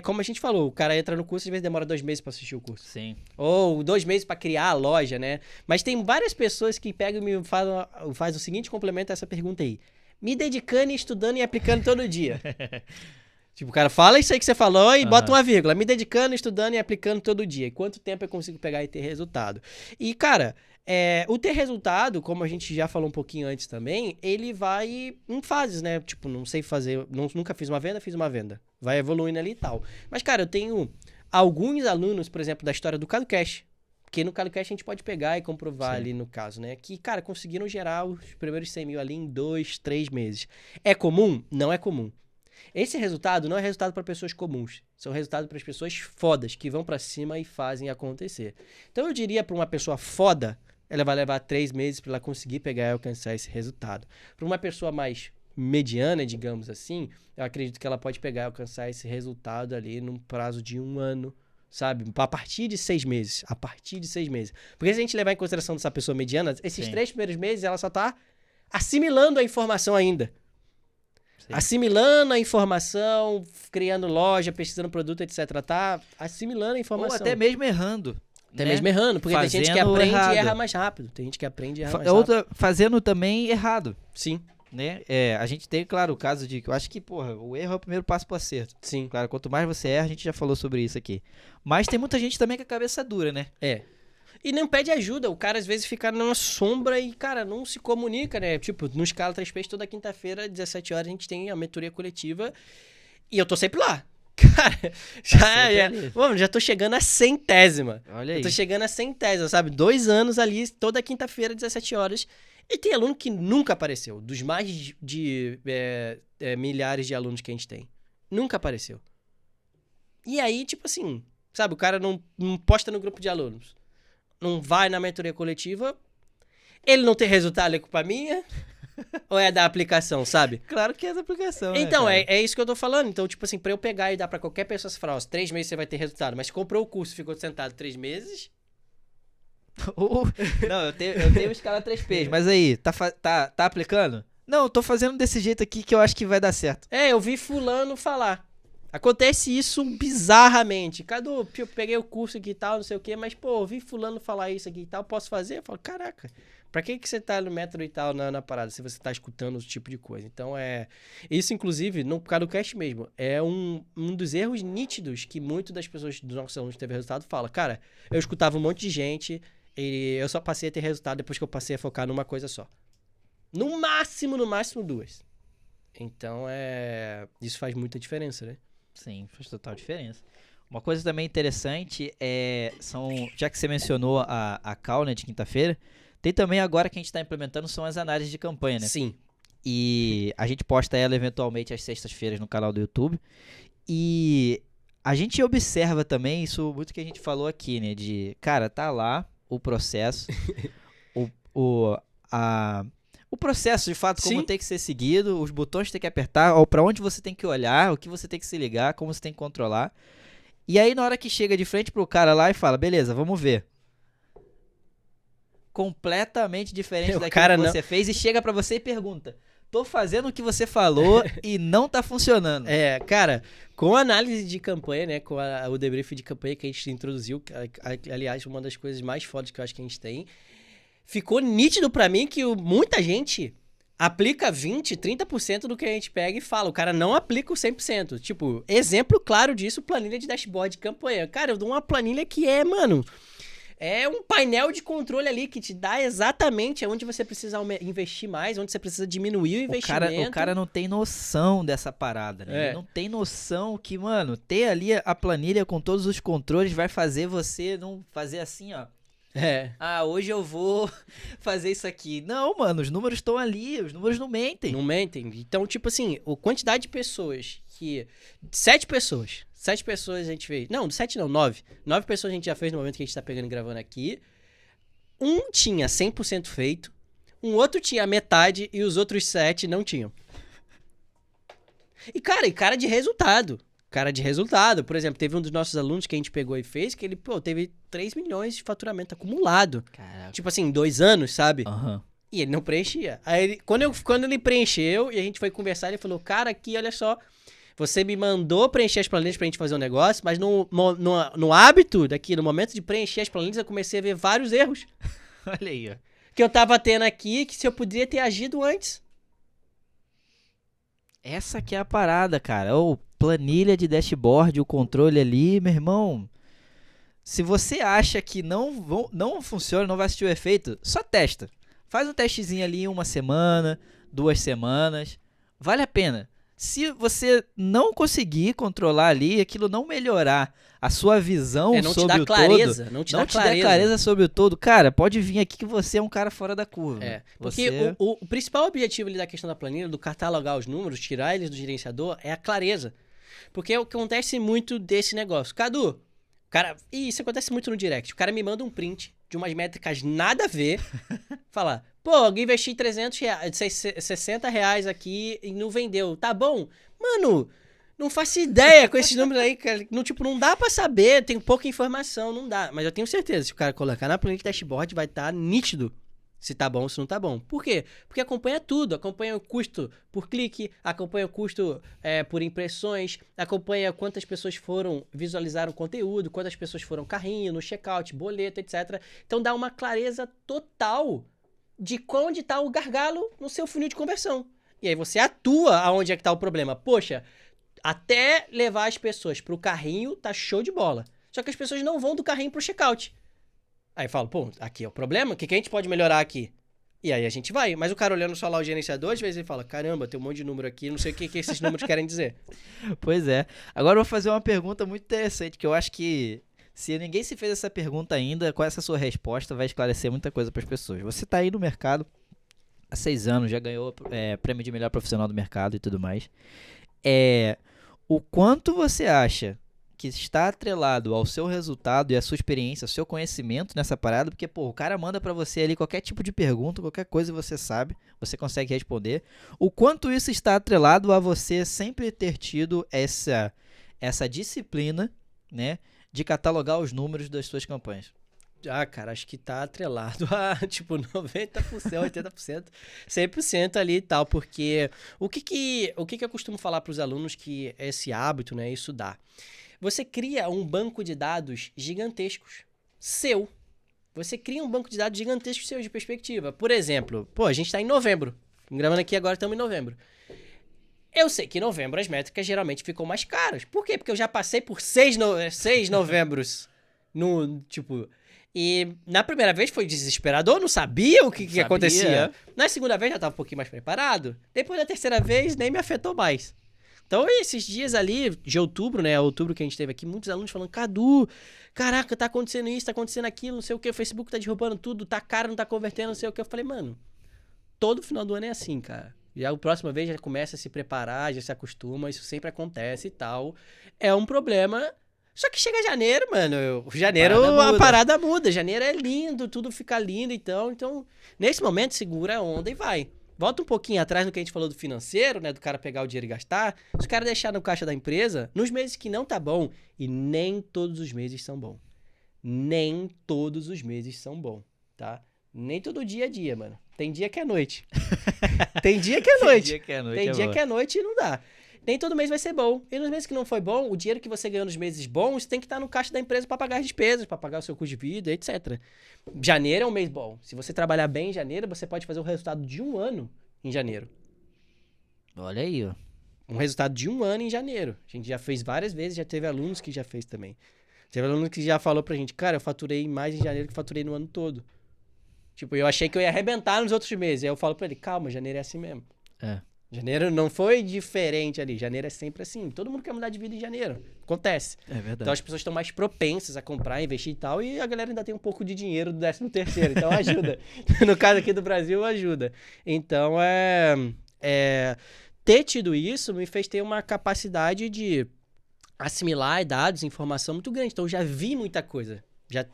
como a gente falou, o cara entra no curso, às vezes demora 2 meses para assistir o curso. Sim. Ou 2 meses para criar a loja, né? Mas tem várias pessoas que pegam e me faz o seguinte complemento a essa pergunta aí. Me dedicando, estudando e aplicando todo dia. Tipo, o cara fala isso aí que você falou e bota uma vírgula. Me dedicando, estudando e aplicando todo dia. E quanto tempo eu consigo pegar e ter resultado? E, cara, o ter resultado, como a gente já falou um pouquinho antes também, ele vai em fases, né? Tipo, não sei fazer... nunca fiz uma venda, fiz uma venda. Vai evoluindo ali e tal. Mas, cara, eu tenho alguns alunos, por exemplo, da história do CaduCast. Porque no CaduCast a gente pode pegar e comprovar ali no caso, né? Que, cara, conseguiram gerar os primeiros 100 mil ali em 2, 3 meses. É comum? Não é comum. Esse resultado não é resultado para pessoas comuns. São resultados para as pessoas fodas, que vão para cima e fazem acontecer. Então eu diria para uma pessoa foda, ela vai levar 3 meses para ela conseguir pegar e alcançar esse resultado. Para uma pessoa mais mediana, digamos assim, eu acredito que ela pode pegar e alcançar esse resultado ali num prazo de 1 ano, sabe? A partir de 6 meses. A partir de 6 meses. Porque se a gente levar em consideração dessa pessoa mediana, esses 3 primeiros meses ela só está assimilando a informação ainda. Sim. Assimilando a informação, criando loja, pesquisando produto, etc. Tá assimilando a informação. Ou até mesmo errando. Até mesmo errando, porque tem gente que aprende e erra mais rápido. Tem gente que aprende e erra mais rápido. Fazendo também errado. Sim. Né? A gente tem, claro, o caso de que eu acho que, o erro é o primeiro passo pro acerto. Sim. Claro, quanto mais você erra, a gente já falou sobre isso aqui. Mas tem muita gente também com a cabeça dura, né? E não pede ajuda. O cara, às vezes, fica numa sombra e, cara, não se comunica, né? Tipo, no Escala 3Ps, toda quinta-feira, 17 horas, a gente tem a mentoria coletiva. E eu tô sempre lá. Cara, já tô chegando à 100ª. Olha aí. Eu tô chegando à 100ª, sabe? 2 anos ali, toda quinta-feira, 17 horas. E tem aluno que nunca apareceu. Dos mais de milhares de alunos que a gente tem. Nunca apareceu. E aí, tipo assim, sabe? O cara não posta no grupo de alunos. Não vai na mentoria coletiva. Ele não tem resultado, é culpa minha? Ou é da aplicação, sabe? Claro que é da aplicação. Então, né, é isso que eu tô falando. Então, tipo assim, pra eu pegar e dar pra qualquer pessoa, você falar, 3 meses você vai ter resultado. Mas comprou o curso e ficou sentado 3 meses... Não, eu tenho o Escala 3Ps, mas aí, tá aplicando? Não, eu tô fazendo desse jeito aqui que eu acho que vai dar certo. Eu vi fulano falar. Acontece isso bizarramente. Cadu, eu peguei o curso aqui e tal, não sei o quê, mas, eu vi fulano falar isso aqui e tal, posso fazer? Eu falo, caraca, Pra que você tá no método e tal na parada, se você tá escutando esse tipo de coisa? Então, isso, inclusive, no caso do cast mesmo, é um dos erros nítidos que muitas das pessoas dos nossos alunos que teve resultado fala. Cara, eu escutava um monte de gente e eu só passei a ter resultado depois que eu passei a focar numa coisa só. No máximo 2. Então, isso faz muita diferença, né? Sim, faz total diferença. Uma coisa também interessante já que você mencionou a call, né, de quinta-feira, tem também agora que a gente está implementando são as análises de campanha, né? Sim. E a gente posta ela eventualmente às sextas-feiras no canal do YouTube. E a gente observa também isso muito que a gente falou aqui, né? Cara, tá lá o processo, o processo de fato, como Sim. tem que ser seguido, os botões que tem que apertar, ou para onde você tem que olhar, o que você tem que se ligar, como você tem que controlar. E aí, na hora que chega de frente pro cara lá e fala, beleza, vamos ver. Completamente diferente daquilo que você fez e chega pra você e pergunta, tô fazendo o que você falou e não tá funcionando. Cara, com a análise de campanha, né, com o debrief de campanha que a gente introduziu, aliás, uma das coisas mais fodas que eu acho que a gente tem, ficou nítido pra mim que muita gente aplica 20%, 30% do que a gente pega e fala. O cara não aplica o 100%. Tipo, exemplo claro disso, planilha de dashboard de campanha. Cara, eu dou uma planilha que mano, é um painel de controle ali que te dá exatamente onde você precisa investir mais, onde você precisa diminuir o investimento. O cara não tem noção dessa parada, né? Ele não tem noção que, mano, ter ali a planilha com todos os controles vai fazer você não fazer assim, ó. Hoje eu vou fazer isso aqui. Não, mano, os números estão ali, os números não mentem. Não mentem. Então, tipo assim, a quantidade de pessoas que... 7 pessoas a gente fez. Não, 7 não, 9. 9 pessoas a gente já fez no momento que a gente tá pegando e gravando aqui. Um tinha 100% feito, um outro tinha metade e os outros 7 não tinham. E cara de resultado. Por exemplo, teve um dos nossos alunos que a gente pegou e fez, que ele, teve 3 milhões de faturamento acumulado. Caraca. Tipo assim, 2 anos, sabe? Uhum. E ele não preenchia. Aí, quando ele preencheu e a gente foi conversar, ele falou, cara, aqui, olha só, você me mandou preencher as planilhas pra gente fazer um negócio, mas no hábito daqui, no momento de preencher as planilhas, eu comecei a ver vários erros. Olha aí, ó. Que eu tava tendo aqui, que se eu poderia ter agido antes. Essa que é a parada, cara. Planilha de dashboard, o controle ali, meu irmão. Se você acha que não funciona, não vai assistir o efeito, só testa. Faz um testezinho ali 1 semana, 2 semanas. Vale a pena. Se você não conseguir controlar ali, aquilo não melhorar a sua visão sobre o todo, não te dá clareza sobre o todo, cara, pode vir aqui que você é um cara fora da curva. Porque o principal objetivo ali da questão da planilha, do catalogar os números, tirar eles do gerenciador, é a clareza. Porque acontece muito desse negócio. Cadu, e isso acontece muito no direct. O cara me manda um print de umas métricas nada a ver. Fala, eu investi 300 reais, 60 reais aqui e não vendeu. Tá bom? Mano, não faço ideia com esses números aí. Cara, não dá pra saber, tem pouca informação, não dá. Mas eu tenho certeza, se o cara colocar na planilha de dashboard, vai estar nítido se tá bom ou se não tá bom. Por quê? Porque acompanha tudo. Acompanha o custo por clique, acompanha o custo por impressões, acompanha quantas pessoas visualizaram o conteúdo, quantas pessoas foram carrinho, no checkout, boleto, etc. Então dá uma clareza total de onde tá o gargalo no seu funil de conversão. E aí você atua aonde é que tá o problema. Poxa, até levar as pessoas pro carrinho tá show de bola. Só que as pessoas não vão do carrinho pro checkout. Aí eu falo, aqui é o problema, o que a gente pode melhorar aqui? E aí a gente vai. Mas o cara olhando só lá o gerenciador, às vezes ele fala, caramba, tem um monte de número aqui, não sei o que esses números querem dizer. Pois é. Agora eu vou fazer uma pergunta muito interessante, que eu acho que se ninguém se fez essa pergunta ainda, com essa sua resposta vai esclarecer muita coisa para as pessoas. Você tá aí no mercado há 6 anos, já ganhou prêmio de melhor profissional do mercado e tudo mais. O quanto você acha que está atrelado ao seu resultado e à sua experiência, ao seu conhecimento nessa parada, porque, o cara manda pra você ali qualquer tipo de pergunta, qualquer coisa você sabe, você consegue responder. O quanto isso está atrelado a você sempre ter tido essa disciplina, né, de catalogar os números das suas campanhas? Cara, acho que tá atrelado a, 90%, 80%, 100% ali e tal, porque o que eu costumo falar pros alunos que esse hábito, né, isso dá? Você cria um banco de dados gigantescos, seu. você cria um banco de dados gigantesco seu de perspectiva. Por exemplo, a gente tá em novembro. Gravando aqui agora, estamos em novembro. Eu sei que em novembro as métricas geralmente ficam mais caras. Por quê? Porque eu já passei por 6 novembros E na primeira vez foi desesperador, não sabia o que acontecia. Na segunda vez já estava um pouquinho mais preparado. Depois da terceira vez nem me afetou mais. Então esses dias ali de outubro, né? Outubro que a gente teve aqui, muitos alunos falando, Cadu, caraca, tá acontecendo isso, tá acontecendo aquilo, não sei o que, o Facebook tá derrubando tudo, tá caro, não tá convertendo, não sei o que. Eu falei, mano, todo final do ano é assim, cara. Já a próxima vez já começa a se preparar, já se acostuma, isso sempre acontece e tal. É um problema. Só que chega janeiro, mano. Janeiro a parada muda. Janeiro é lindo, tudo fica lindo, então nesse momento segura a onda e vai. Volta um pouquinho atrás no que a gente falou do financeiro, né? Do cara pegar o dinheiro e gastar. Se o cara deixar no caixa da empresa, nos meses que não tá bom, e nem todos os meses são bons. Nem todos os meses são bons, tá? Nem todo dia é dia, mano. Tem dia que é noite. Tem dia que é noite. Tem dia que é noite. Tem dia que é noite e não dá. Nem todo mês vai ser bom. E nos meses que não foi bom, o dinheiro que você ganhou nos meses bons tem que estar no caixa da empresa para pagar as despesas, para pagar o seu custo de vida, etc. Janeiro é um mês bom. Se você trabalhar bem em janeiro, você pode fazer o resultado de um ano em janeiro. Olha aí, ó. Um resultado de um ano em janeiro. A gente já fez várias vezes, já teve alunos que já fez também. Teve aluno que já falou pra gente, cara, eu faturei mais em janeiro que faturei no ano todo. Tipo, eu achei que eu ia arrebentar nos outros meses. Aí eu falo pra ele, calma, janeiro é assim mesmo. Janeiro não foi diferente ali. Janeiro é sempre assim. Todo mundo quer mudar de vida em janeiro. Acontece. É verdade. Então as pessoas estão mais propensas a comprar, investir e tal. E a galera ainda tem um pouco de dinheiro do 13º. Então ajuda. No caso aqui do Brasil, ajuda. Então ter tido isso me fez ter uma capacidade de assimilar dados, informação muito grande. Então eu já vi muita coisa. Já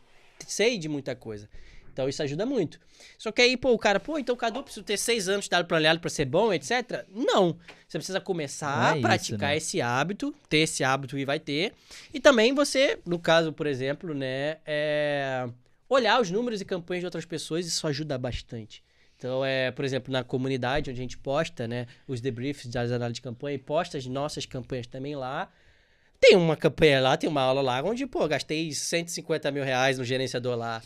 sei de muita coisa. Então isso ajuda muito. Só que aí, o cara, então Cadu, preciso ter 6 anos de dado planejado para ser bom, etc. Não. Você precisa começar a praticar esse hábito, ter esse hábito e vai ter. E também você, no caso, por exemplo, né, olhar os números e campanhas de outras pessoas, isso ajuda bastante. Então, por exemplo, na comunidade onde a gente posta, né, os debriefs das análises de campanha e posta as nossas campanhas também lá. Tem uma campanha lá, tem uma aula lá, onde, gastei 150 mil reais no gerenciador lá.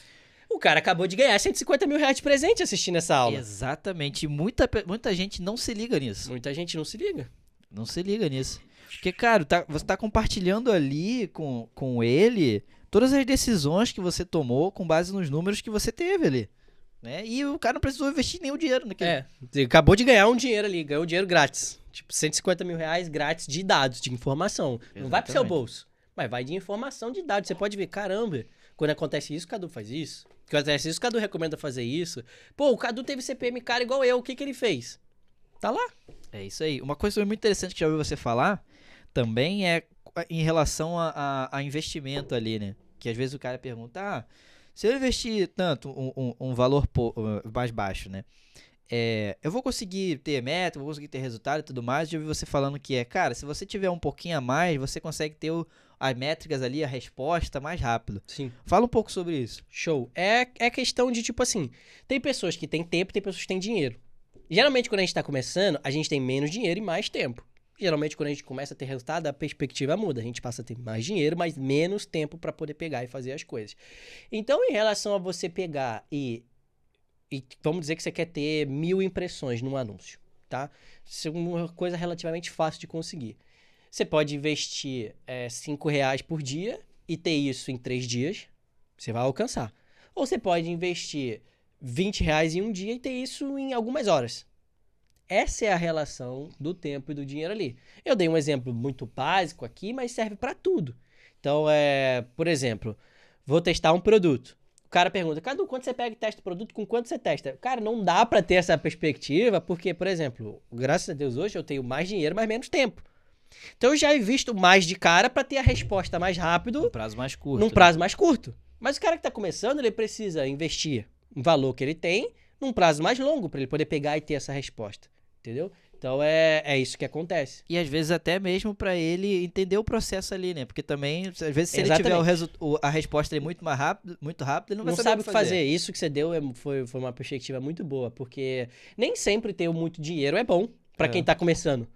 O cara acabou de ganhar 150 mil reais de presente assistindo essa aula. Exatamente. Muita gente não se liga nisso. Muita gente não se liga. Não se liga nisso. Porque, cara, você tá compartilhando ali com ele todas as decisões que você tomou com base nos números que você teve ali. Né? E o cara não precisou investir nenhum dinheiro naquilo. Acabou de ganhar um dinheiro ali, ganhou dinheiro grátis. Tipo, 150 mil reais grátis de dados, de informação. Exatamente. Não vai pro seu bolso, mas vai de informação de dados. Você pode ver, caramba, quando acontece isso, o Cadu faz isso. Quando acontece isso, o Cadu recomenda fazer isso. O Cadu teve CPM cara igual eu, o que ele fez? Tá lá. É isso aí. Uma coisa muito interessante que já ouvi você falar também é em relação a investimento ali, né? Que às vezes o cara pergunta, se eu investir tanto, um valor mais baixo, né? Eu vou conseguir ter meta, vou conseguir ter resultado e tudo mais. Já ouvi você falando que cara, se você tiver um pouquinho a mais, você consegue ter as métricas ali, a resposta mais rápido. Sim. Fala um pouco sobre isso. Show. É questão de, tipo assim, tem pessoas que têm tempo, tem pessoas que têm dinheiro. Geralmente, quando a gente tá começando, a gente tem menos dinheiro e mais tempo. Geralmente, quando a gente começa a ter resultado, a perspectiva muda. A gente passa a ter mais dinheiro, mas menos tempo para poder pegar e fazer as coisas. Então, em relação a você pegar e vamos dizer que você quer ter 1000 impressões num anúncio, tá? Isso é uma coisa relativamente fácil de conseguir. Você pode investir R$5 por dia e ter isso em 3 dias, você vai alcançar. Ou você pode investir R$20 em um dia e ter isso em algumas horas. Essa é a relação do tempo e do dinheiro ali. Eu dei um exemplo muito básico aqui, mas serve para tudo. Então, por exemplo, vou testar um produto. O cara pergunta, Cadu, quanto você pega e testa o produto, com quanto você testa? Cara, não dá para ter essa perspectiva, porque, por exemplo, graças a Deus hoje eu tenho mais dinheiro, mas menos tempo. Então eu já invisto mais de cara para ter a resposta mais rápido. Num prazo mais curto. Num prazo mais curto. Mas o cara que tá começando, ele precisa investir um valor que ele tem num prazo mais longo para ele poder pegar e ter essa resposta. Entendeu? Então é isso que acontece. E às vezes até mesmo para ele entender o processo ali, né? Porque também, às vezes, se Exatamente. ele tiver a resposta ali muito rápido, ele não vai saber o que fazer. Isso que você deu foi uma perspectiva muito boa, porque nem sempre ter muito dinheiro é bom para quem tá começando.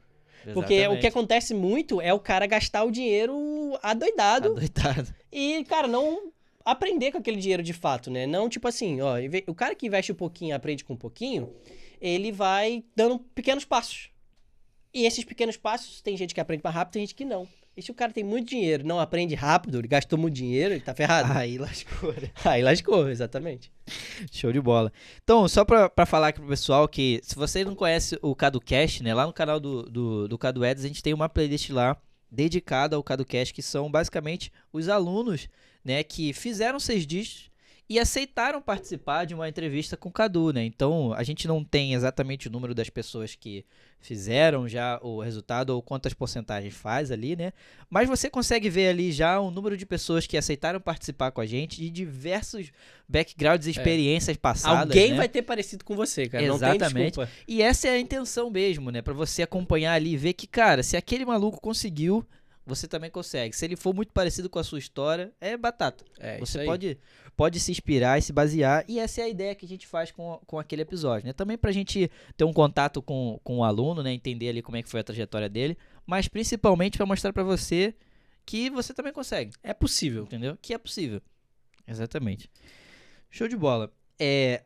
Porque Exatamente. o que acontece muito é o cara gastar o dinheiro adoidado. Adoidado. E, cara, não aprender com aquele dinheiro de fato, né? Não tipo assim, ó, o cara que investe um pouquinho, aprende com um pouquinho, ele vai dando pequenos passos. E esses pequenos passos, tem gente que aprende mais rápido, tem gente que não. E se o cara tem muito dinheiro, não aprende rápido, ele gastou muito dinheiro, ele tá ferrado. Aí lascou, né? Aí lascou, exatamente. Show de bola. Então, só pra falar aqui pro pessoal que, se você não conhece o CaduCast, né, lá no canal do Cadu Ads, a gente tem uma playlist lá dedicada ao CaduCast, que são basicamente os alunos, né, que fizeram 6 dígitos e aceitaram participar de uma entrevista com o Cadu, né? Então, a gente não tem exatamente o número das pessoas que fizeram já o resultado ou quantas porcentagens faz ali, né? Mas você consegue ver ali já o número de pessoas que aceitaram participar com a gente de diversos backgrounds e experiências passadas. Alguém né? vai ter parecido com você, cara. Exatamente. Não tem desculpa. E essa é a intenção mesmo, né? Pra você acompanhar ali e ver que, cara, se aquele maluco conseguiu, você também consegue. Se ele for muito parecido com a sua história, é batata. É, Você isso aí. pode se inspirar e se basear. E essa é a ideia que a gente faz com aquele episódio, né? Também pra gente ter um contato com o aluno, né? Entender ali como é que foi a trajetória dele. Mas principalmente pra mostrar pra você que você também consegue. É possível. Entendeu? Que é possível. Exatamente. Show de bola.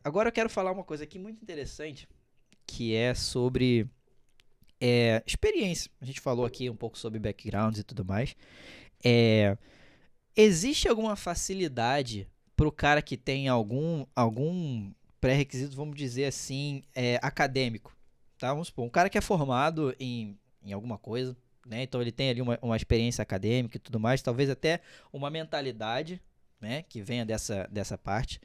Agora eu quero falar uma coisa aqui muito interessante, que é sobre experiência. A gente falou aqui um pouco sobre backgrounds e tudo mais. Existe alguma facilidade pro cara que tem algum pré-requisito, vamos dizer assim, acadêmico? Tá? Vamos supor, um cara que é formado em alguma coisa, né? Então ele tem ali uma experiência acadêmica e tudo mais, talvez até uma mentalidade, né? Que venha dessa parte,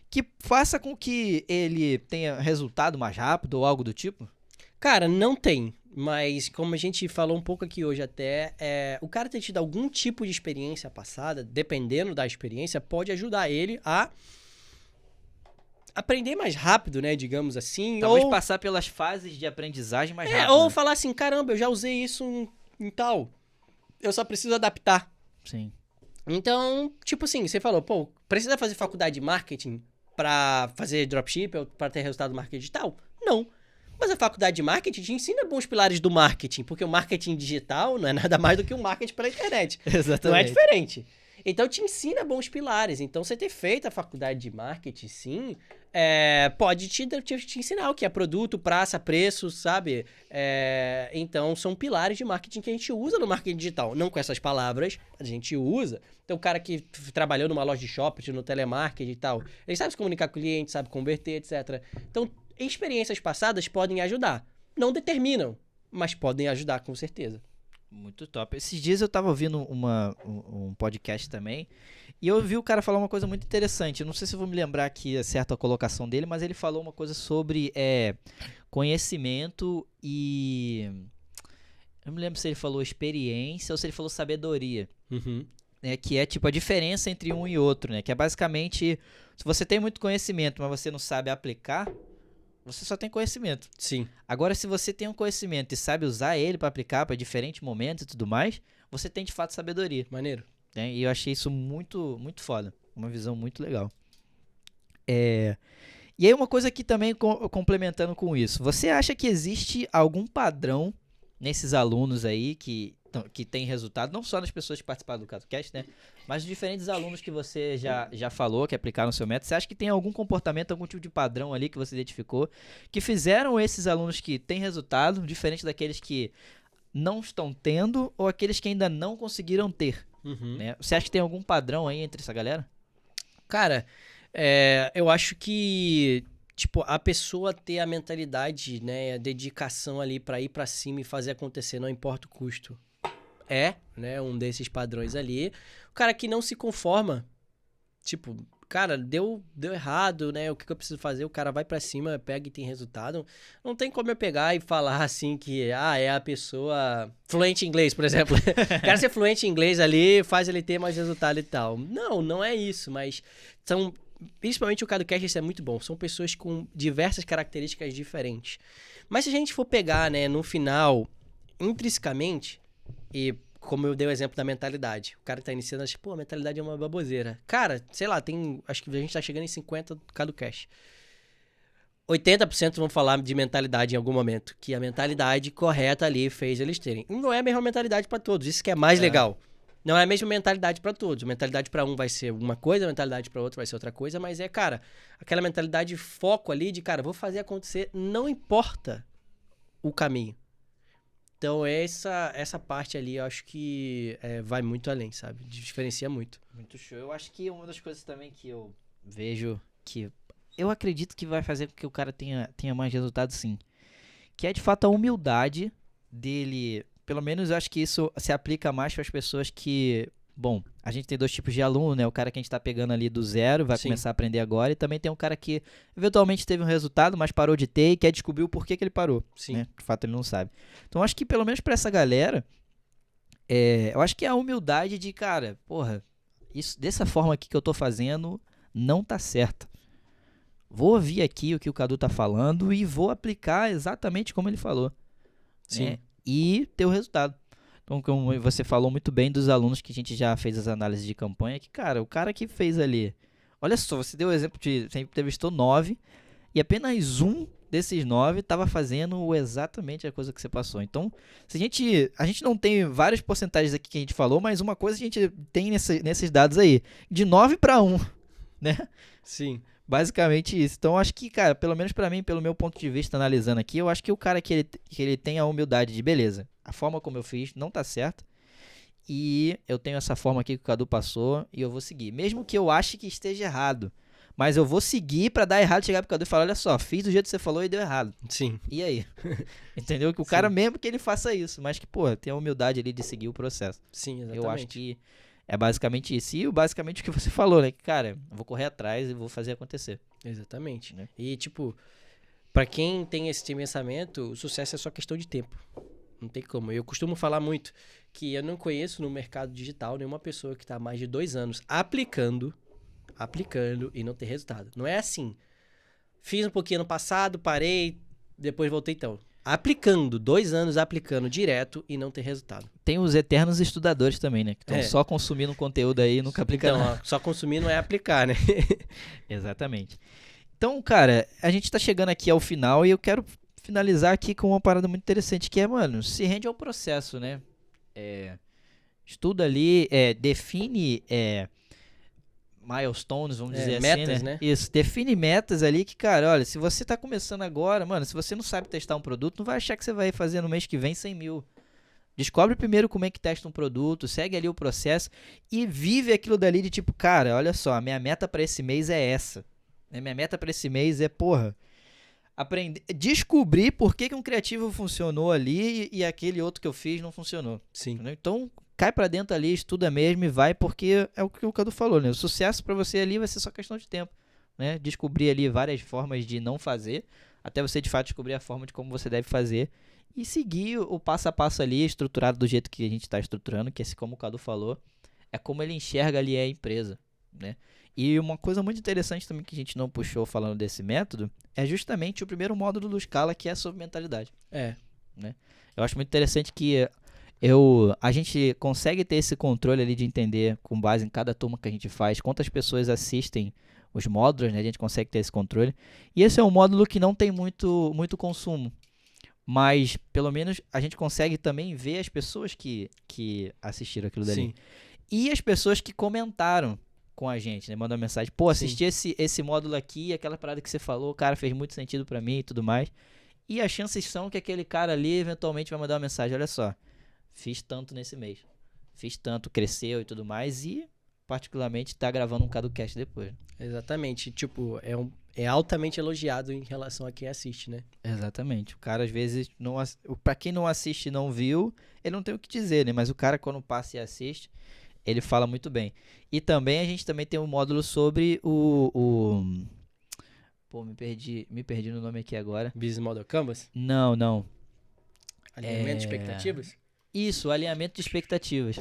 que faça com que ele tenha resultado mais rápido ou algo do tipo? Cara, não tem. Mas como a gente falou um pouco aqui hoje até, o cara ter tido algum tipo de experiência passada, dependendo da experiência, pode ajudar ele a aprender mais rápido, né? Digamos assim. Talvez ou passar pelas fases de aprendizagem mais rápido. ou né? falar assim, caramba, eu já usei isso em tal. Eu só preciso adaptar. Sim. Então, tipo assim, você falou, pô, precisa fazer faculdade de marketing pra fazer dropship ou pra ter resultado no marketing digital? Não. Mas a faculdade de marketing te ensina bons pilares do marketing, porque o marketing digital não é nada mais do que um marketing pela internet. Exatamente. Não é diferente. Então, te ensina bons pilares. Então, você ter feito a faculdade de marketing, sim, pode te ensinar o que é produto, praça, preço, sabe? Então, são pilares de marketing que a gente usa no marketing digital. Não com essas palavras, a gente usa. Então, o cara que trabalhou numa loja de shopping, no telemarketing e tal, ele sabe se comunicar com o cliente, sabe converter, etc. Então, experiências passadas podem ajudar. Não determinam, mas podem ajudar com certeza. Muito top. Esses dias eu tava ouvindo um podcast também, e eu ouvi o cara falar uma coisa muito interessante. Eu não sei se eu vou me lembrar aqui a certa colocação dele, mas ele falou uma coisa sobre conhecimento e... Eu não me lembro se ele falou experiência ou se ele falou sabedoria. Uhum. Que é tipo a diferença entre um e outro, né? Que é basicamente, se você tem muito conhecimento, mas você não sabe aplicar, você só tem conhecimento. Sim. Agora, se você tem um conhecimento e sabe usar ele para aplicar para diferentes momentos e tudo mais, você tem de fato sabedoria. Maneiro. Né? E eu achei isso muito, muito foda. Uma visão muito legal. E aí uma coisa aqui também complementando com isso. Você acha que existe algum padrão nesses alunos aí que tem resultado, não só nas pessoas que participaram do CaduCast, né? Mas os diferentes alunos que você já falou, que aplicaram o seu método, você acha que tem algum comportamento, algum tipo de padrão ali que você identificou, que fizeram esses alunos que têm resultado, diferente daqueles que não estão tendo ou aqueles que ainda não conseguiram ter? Uhum. Né? Você acha que tem algum padrão aí entre essa galera? Cara, eu acho que, tipo, a pessoa ter a mentalidade, né, a dedicação ali pra ir pra cima e fazer acontecer, não importa o custo, né, um desses padrões ali. O cara que não se conforma, tipo, cara, deu errado, né, o que eu preciso fazer? O cara vai pra cima, pega e tem resultado. Não tem como eu pegar e falar assim que, é a pessoa fluente em inglês, por exemplo. Quero ser fluente em inglês ali, faz ele ter mais resultado e tal. Não é isso, mas são... Principalmente o CaduCast, isso é muito bom. São pessoas com diversas características diferentes. Mas se a gente for pegar, né, no final, intrinsecamente, e como eu dei o exemplo da mentalidade, o cara que tá iniciando, acha, pô, a mentalidade é uma baboseira. Cara, sei lá, acho que a gente tá chegando em 50 do CaduCast. 80% vão falar de mentalidade em algum momento, que a mentalidade correta ali fez eles terem. Não é a mesma mentalidade para todos, isso que é mais legal. Não é a mesma mentalidade para todos. A mentalidade para um vai ser uma coisa, a mentalidade para outro vai ser outra coisa, mas cara, aquela mentalidade de foco ali de, cara, vou fazer acontecer, não importa o caminho. Então, essa parte ali, eu acho que vai muito além, sabe? Diferencia muito. Muito show. Eu acho que uma das coisas também que eu vejo que eu acredito que vai fazer com que o cara tenha mais resultado, sim. Que é, de fato, a humildade dele. Pelo menos eu acho que isso se aplica mais para as pessoas que... Bom, a gente tem 2 tipos de aluno, né? O cara que a gente tá pegando ali do zero, vai Sim. começar a aprender agora. E também tem um cara que eventualmente teve um resultado, mas parou de ter e quer descobrir o porquê que ele parou. Sim. Né? De fato, ele não sabe. Então, eu acho que pelo menos para essa galera, eu acho que é a humildade de, cara, porra, isso, dessa forma aqui que eu tô fazendo não tá certo. Vou ouvir aqui o que o Cadu tá falando e vou aplicar exatamente como ele falou. Sim. Né? E ter o resultado. Então, como você falou muito bem dos alunos que a gente já fez as análises de campanha, que, cara, o cara que fez ali... Olha só, você deu o exemplo de... Você entrevistou 9 e apenas um desses 9 estava fazendo exatamente a coisa que você passou. Então, se a gente não tem várias porcentagens aqui que a gente falou, mas uma coisa a gente tem nesses dados aí, de 9 para 1, né? Sim. Basicamente isso. Então, acho que, cara, pelo menos pra mim, pelo meu ponto de vista, analisando aqui, eu acho que o cara que ele tem a humildade de, beleza, a forma como eu fiz não tá certa, e eu tenho essa forma aqui que o Cadu passou, e eu vou seguir. Mesmo que eu ache que esteja errado, mas eu vou seguir pra dar errado, chegar pro Cadu e falar, olha só, fiz do jeito que você falou e deu errado. Sim. E aí? Entendeu? Que o cara mesmo que ele faça isso, mas que, pô, tem a humildade ali de seguir o processo. Sim, exatamente. Eu acho que é basicamente isso. E basicamente o que você falou, né? Que, cara, eu vou correr atrás e vou fazer acontecer. Exatamente. Né? E, tipo, pra quem tem esse pensamento, o sucesso é só questão de tempo. Não tem como. Eu costumo falar muito que eu não conheço no mercado digital nenhuma pessoa que tá há mais de 2 anos aplicando e não ter resultado. Não é assim. Fiz um pouquinho ano passado, parei, depois voltei então. Aplicando, 2 anos aplicando direto e não ter resultado. Tem os eternos estudadores também, né? Que estão só consumindo conteúdo aí e nunca aplicando Então, nada. ó, só consumir não é aplicar, né? Exatamente. Então, cara, a gente tá chegando aqui ao final e eu quero finalizar aqui com uma parada muito interessante, que é, mano, se rende ao processo, né? Estuda ali, define milestones, vamos dizer metas, assim, né? Isso, define metas ali que, cara, olha, se você tá começando agora, mano, se você não sabe testar um produto, não vai achar que você vai fazer no mês que vem 100 mil. Descobre primeiro como é que testa um produto, segue ali o processo e vive aquilo dali de tipo, cara, olha só, a minha meta pra esse mês é essa. Minha meta pra esse mês é, porra, descobrir por que um criativo funcionou ali e aquele outro que eu fiz não funcionou. Sim. Entendeu? Então, cai pra dentro ali, estuda mesmo e vai, porque é o que o Cadu falou, né? O sucesso pra você ali vai ser só questão de tempo, né? Descobrir ali várias formas de não fazer, até você de fato descobrir a forma de como você deve fazer e seguir o passo a passo ali, estruturado do jeito que a gente está estruturando, que é como o Cadu falou, é como ele enxerga ali a empresa, né? E uma coisa muito interessante também que a gente não puxou falando desse método é justamente o primeiro módulo do Scala, que é sobre mentalidade. Né? Eu acho muito interessante que a gente consegue ter esse controle ali de entender, com base em cada turma que a gente faz, quantas pessoas assistem os módulos, né? A gente consegue ter esse controle. E esse é um módulo que não tem muito consumo, mas pelo menos a gente consegue também ver as pessoas que assistiram aquilo dali. Sim. E as pessoas que comentaram com a gente, né? Mandou uma mensagem, pô, assisti esse módulo aqui, aquela parada que você falou, cara, fez muito sentido pra mim e tudo mais. E as chances são que aquele cara ali eventualmente vai mandar uma mensagem, olha só, fiz tanto nesse mês, fiz tanto, cresceu e tudo mais, e particularmente tá gravando um CaduCast depois. Exatamente, tipo, é altamente elogiado em relação a quem assiste, né? Exatamente, o cara às vezes, pra quem não assiste e não viu, ele não tem o que dizer, né? Mas o cara quando passa e assiste, ele fala muito bem. E também a gente também tem um módulo sobre Pô, me perdi no nome aqui agora. Business Model Canvas? Não. Alinhamento de expectativas? Isso, alinhamento de expectativas.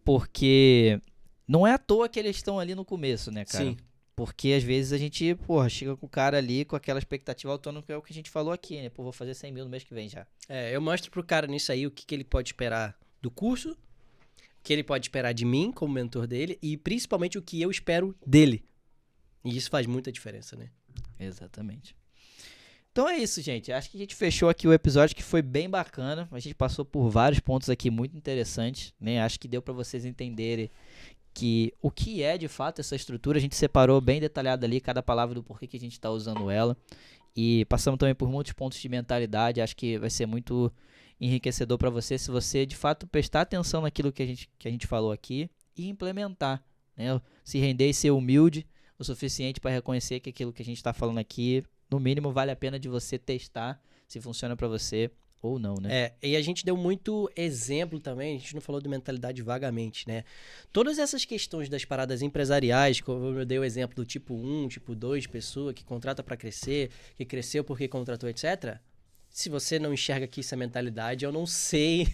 Porque não é à toa que eles estão ali no começo, né, cara? Sim. Porque às vezes a gente, porra, chega com o cara ali com aquela expectativa autônoma, que é o que a gente falou aqui, né? Pô, vou fazer 100 mil no mês que vem já. Eu mostro pro cara nisso aí o que ele pode esperar do curso, o que ele pode esperar de mim como mentor dele e principalmente o que eu espero dele. E isso faz muita diferença, né? Exatamente. Então é isso, gente. Acho que a gente fechou aqui o episódio, que foi bem bacana. A gente passou por vários pontos aqui muito interessantes, né? Acho que deu para vocês entenderem que o que é de fato essa estrutura. A gente separou bem detalhado ali cada palavra do porquê que a gente está usando ela. E passamos também por muitos pontos de mentalidade. Acho que vai ser muito enriquecedor para você se você de fato prestar atenção naquilo que a gente falou aqui e implementar, né? Se render e ser humilde o suficiente para reconhecer que aquilo que a gente está falando aqui, no mínimo, vale a pena de você testar se funciona para você ou não, né? E a gente deu muito exemplo também, a gente não falou de mentalidade vagamente, né? Todas essas questões das paradas empresariais, como eu dei o exemplo do tipo 1, tipo 2, pessoa que contrata para crescer, que cresceu porque contratou, etc. Se você não enxerga aqui essa mentalidade, eu não sei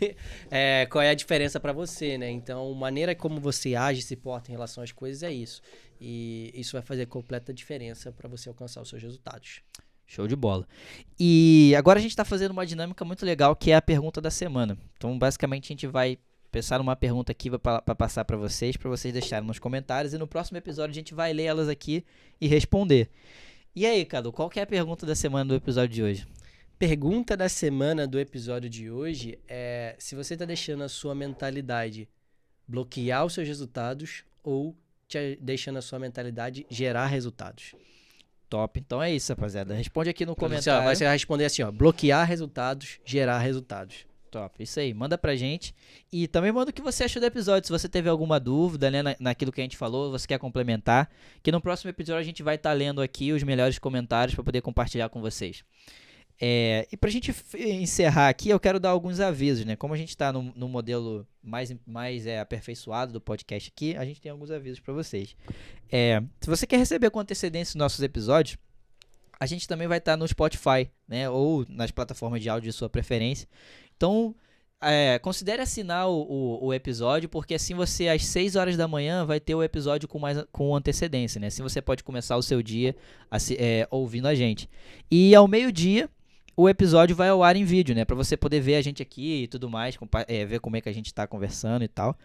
qual é a diferença para você, né? Então, a maneira como você age, se porta em relação às coisas é isso. E isso vai fazer completa diferença para você alcançar os seus resultados. Show de bola. E agora a gente está fazendo uma dinâmica muito legal, que é a pergunta da semana. Então, basicamente, a gente vai pensar numa pergunta aqui para passar para vocês deixarem nos comentários. E no próximo episódio a gente vai ler elas aqui e responder. E aí, Cadu, qual que é a pergunta da semana do episódio de hoje? Pergunta da semana do episódio de hoje é se você está deixando a sua mentalidade bloquear os seus resultados ou deixando a sua mentalidade gerar resultados. Top. Então é isso, rapaziada. Responde aqui no comentário. Você vai responder assim, ó, bloquear resultados, gerar resultados. Top, isso aí. Manda pra gente. E também manda o que você achou do episódio. Se você teve alguma dúvida, né, naquilo que a gente falou, você quer complementar, que no próximo episódio a gente vai estar lendo aqui os melhores comentários para poder compartilhar com vocês. E pra gente encerrar aqui, eu quero dar alguns avisos, né? Como a gente tá no modelo mais aperfeiçoado do podcast aqui, a gente tem alguns avisos para vocês. Se você quer receber com antecedência os nossos episódios, a gente também vai estar no Spotify, né? Ou nas plataformas de áudio de sua preferência. Então, considere assinar o episódio, porque assim você, às 6 horas da manhã, vai ter o episódio com antecedência, né? Assim você pode começar o seu dia ouvindo a gente. E ao meio-dia, o episódio vai ao ar em vídeo, né? Pra você poder ver a gente aqui e tudo mais, ver como é que a gente tá conversando e tal.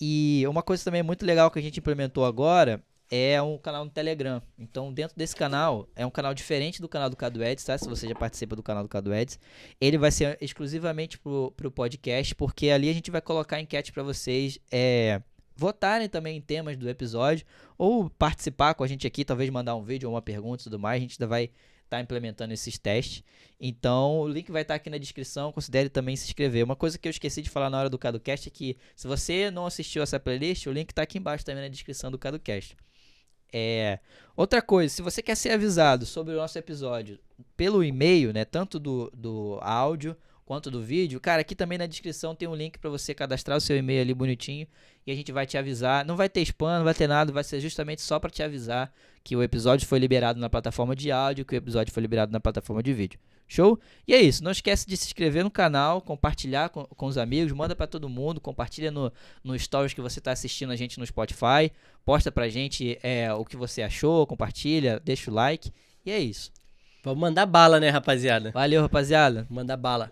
E uma coisa também muito legal que a gente implementou agora é um canal no Telegram. Então, dentro desse canal, é um canal diferente do canal do Cadu Eds, tá? Se você já participa do canal do Cadu Eds, ele vai ser exclusivamente pro podcast, porque ali a gente vai colocar enquete pra vocês votarem também em temas do episódio, ou participar com a gente aqui, talvez mandar um vídeo ou uma pergunta e tudo mais. A gente ainda vai estar implementando esses testes. Então, o link vai estar aqui na descrição. Considere também se inscrever. Uma coisa que eu esqueci de falar na hora do CaduCast é que, se você não assistiu essa playlist, o link está aqui embaixo também na descrição do CaduCast. Outra coisa, se você quer ser avisado sobre o nosso episódio pelo e-mail, né, tanto do áudio quanto do vídeo, cara, aqui também na descrição tem um link para você cadastrar o seu e-mail ali bonitinho e a gente vai te avisar. Não vai ter spam, não vai ter nada, vai ser justamente só para te avisar que o episódio foi liberado na plataforma de áudio, que o episódio foi liberado na plataforma de vídeo. Show? E é isso, não esquece de se inscrever no canal, compartilhar com os amigos, manda para todo mundo, compartilha no stories que você está assistindo a gente no Spotify, posta pra gente o que você achou, compartilha, deixa o like, e é isso. Vamos mandar bala, né, rapaziada? Valeu, rapaziada. Manda bala.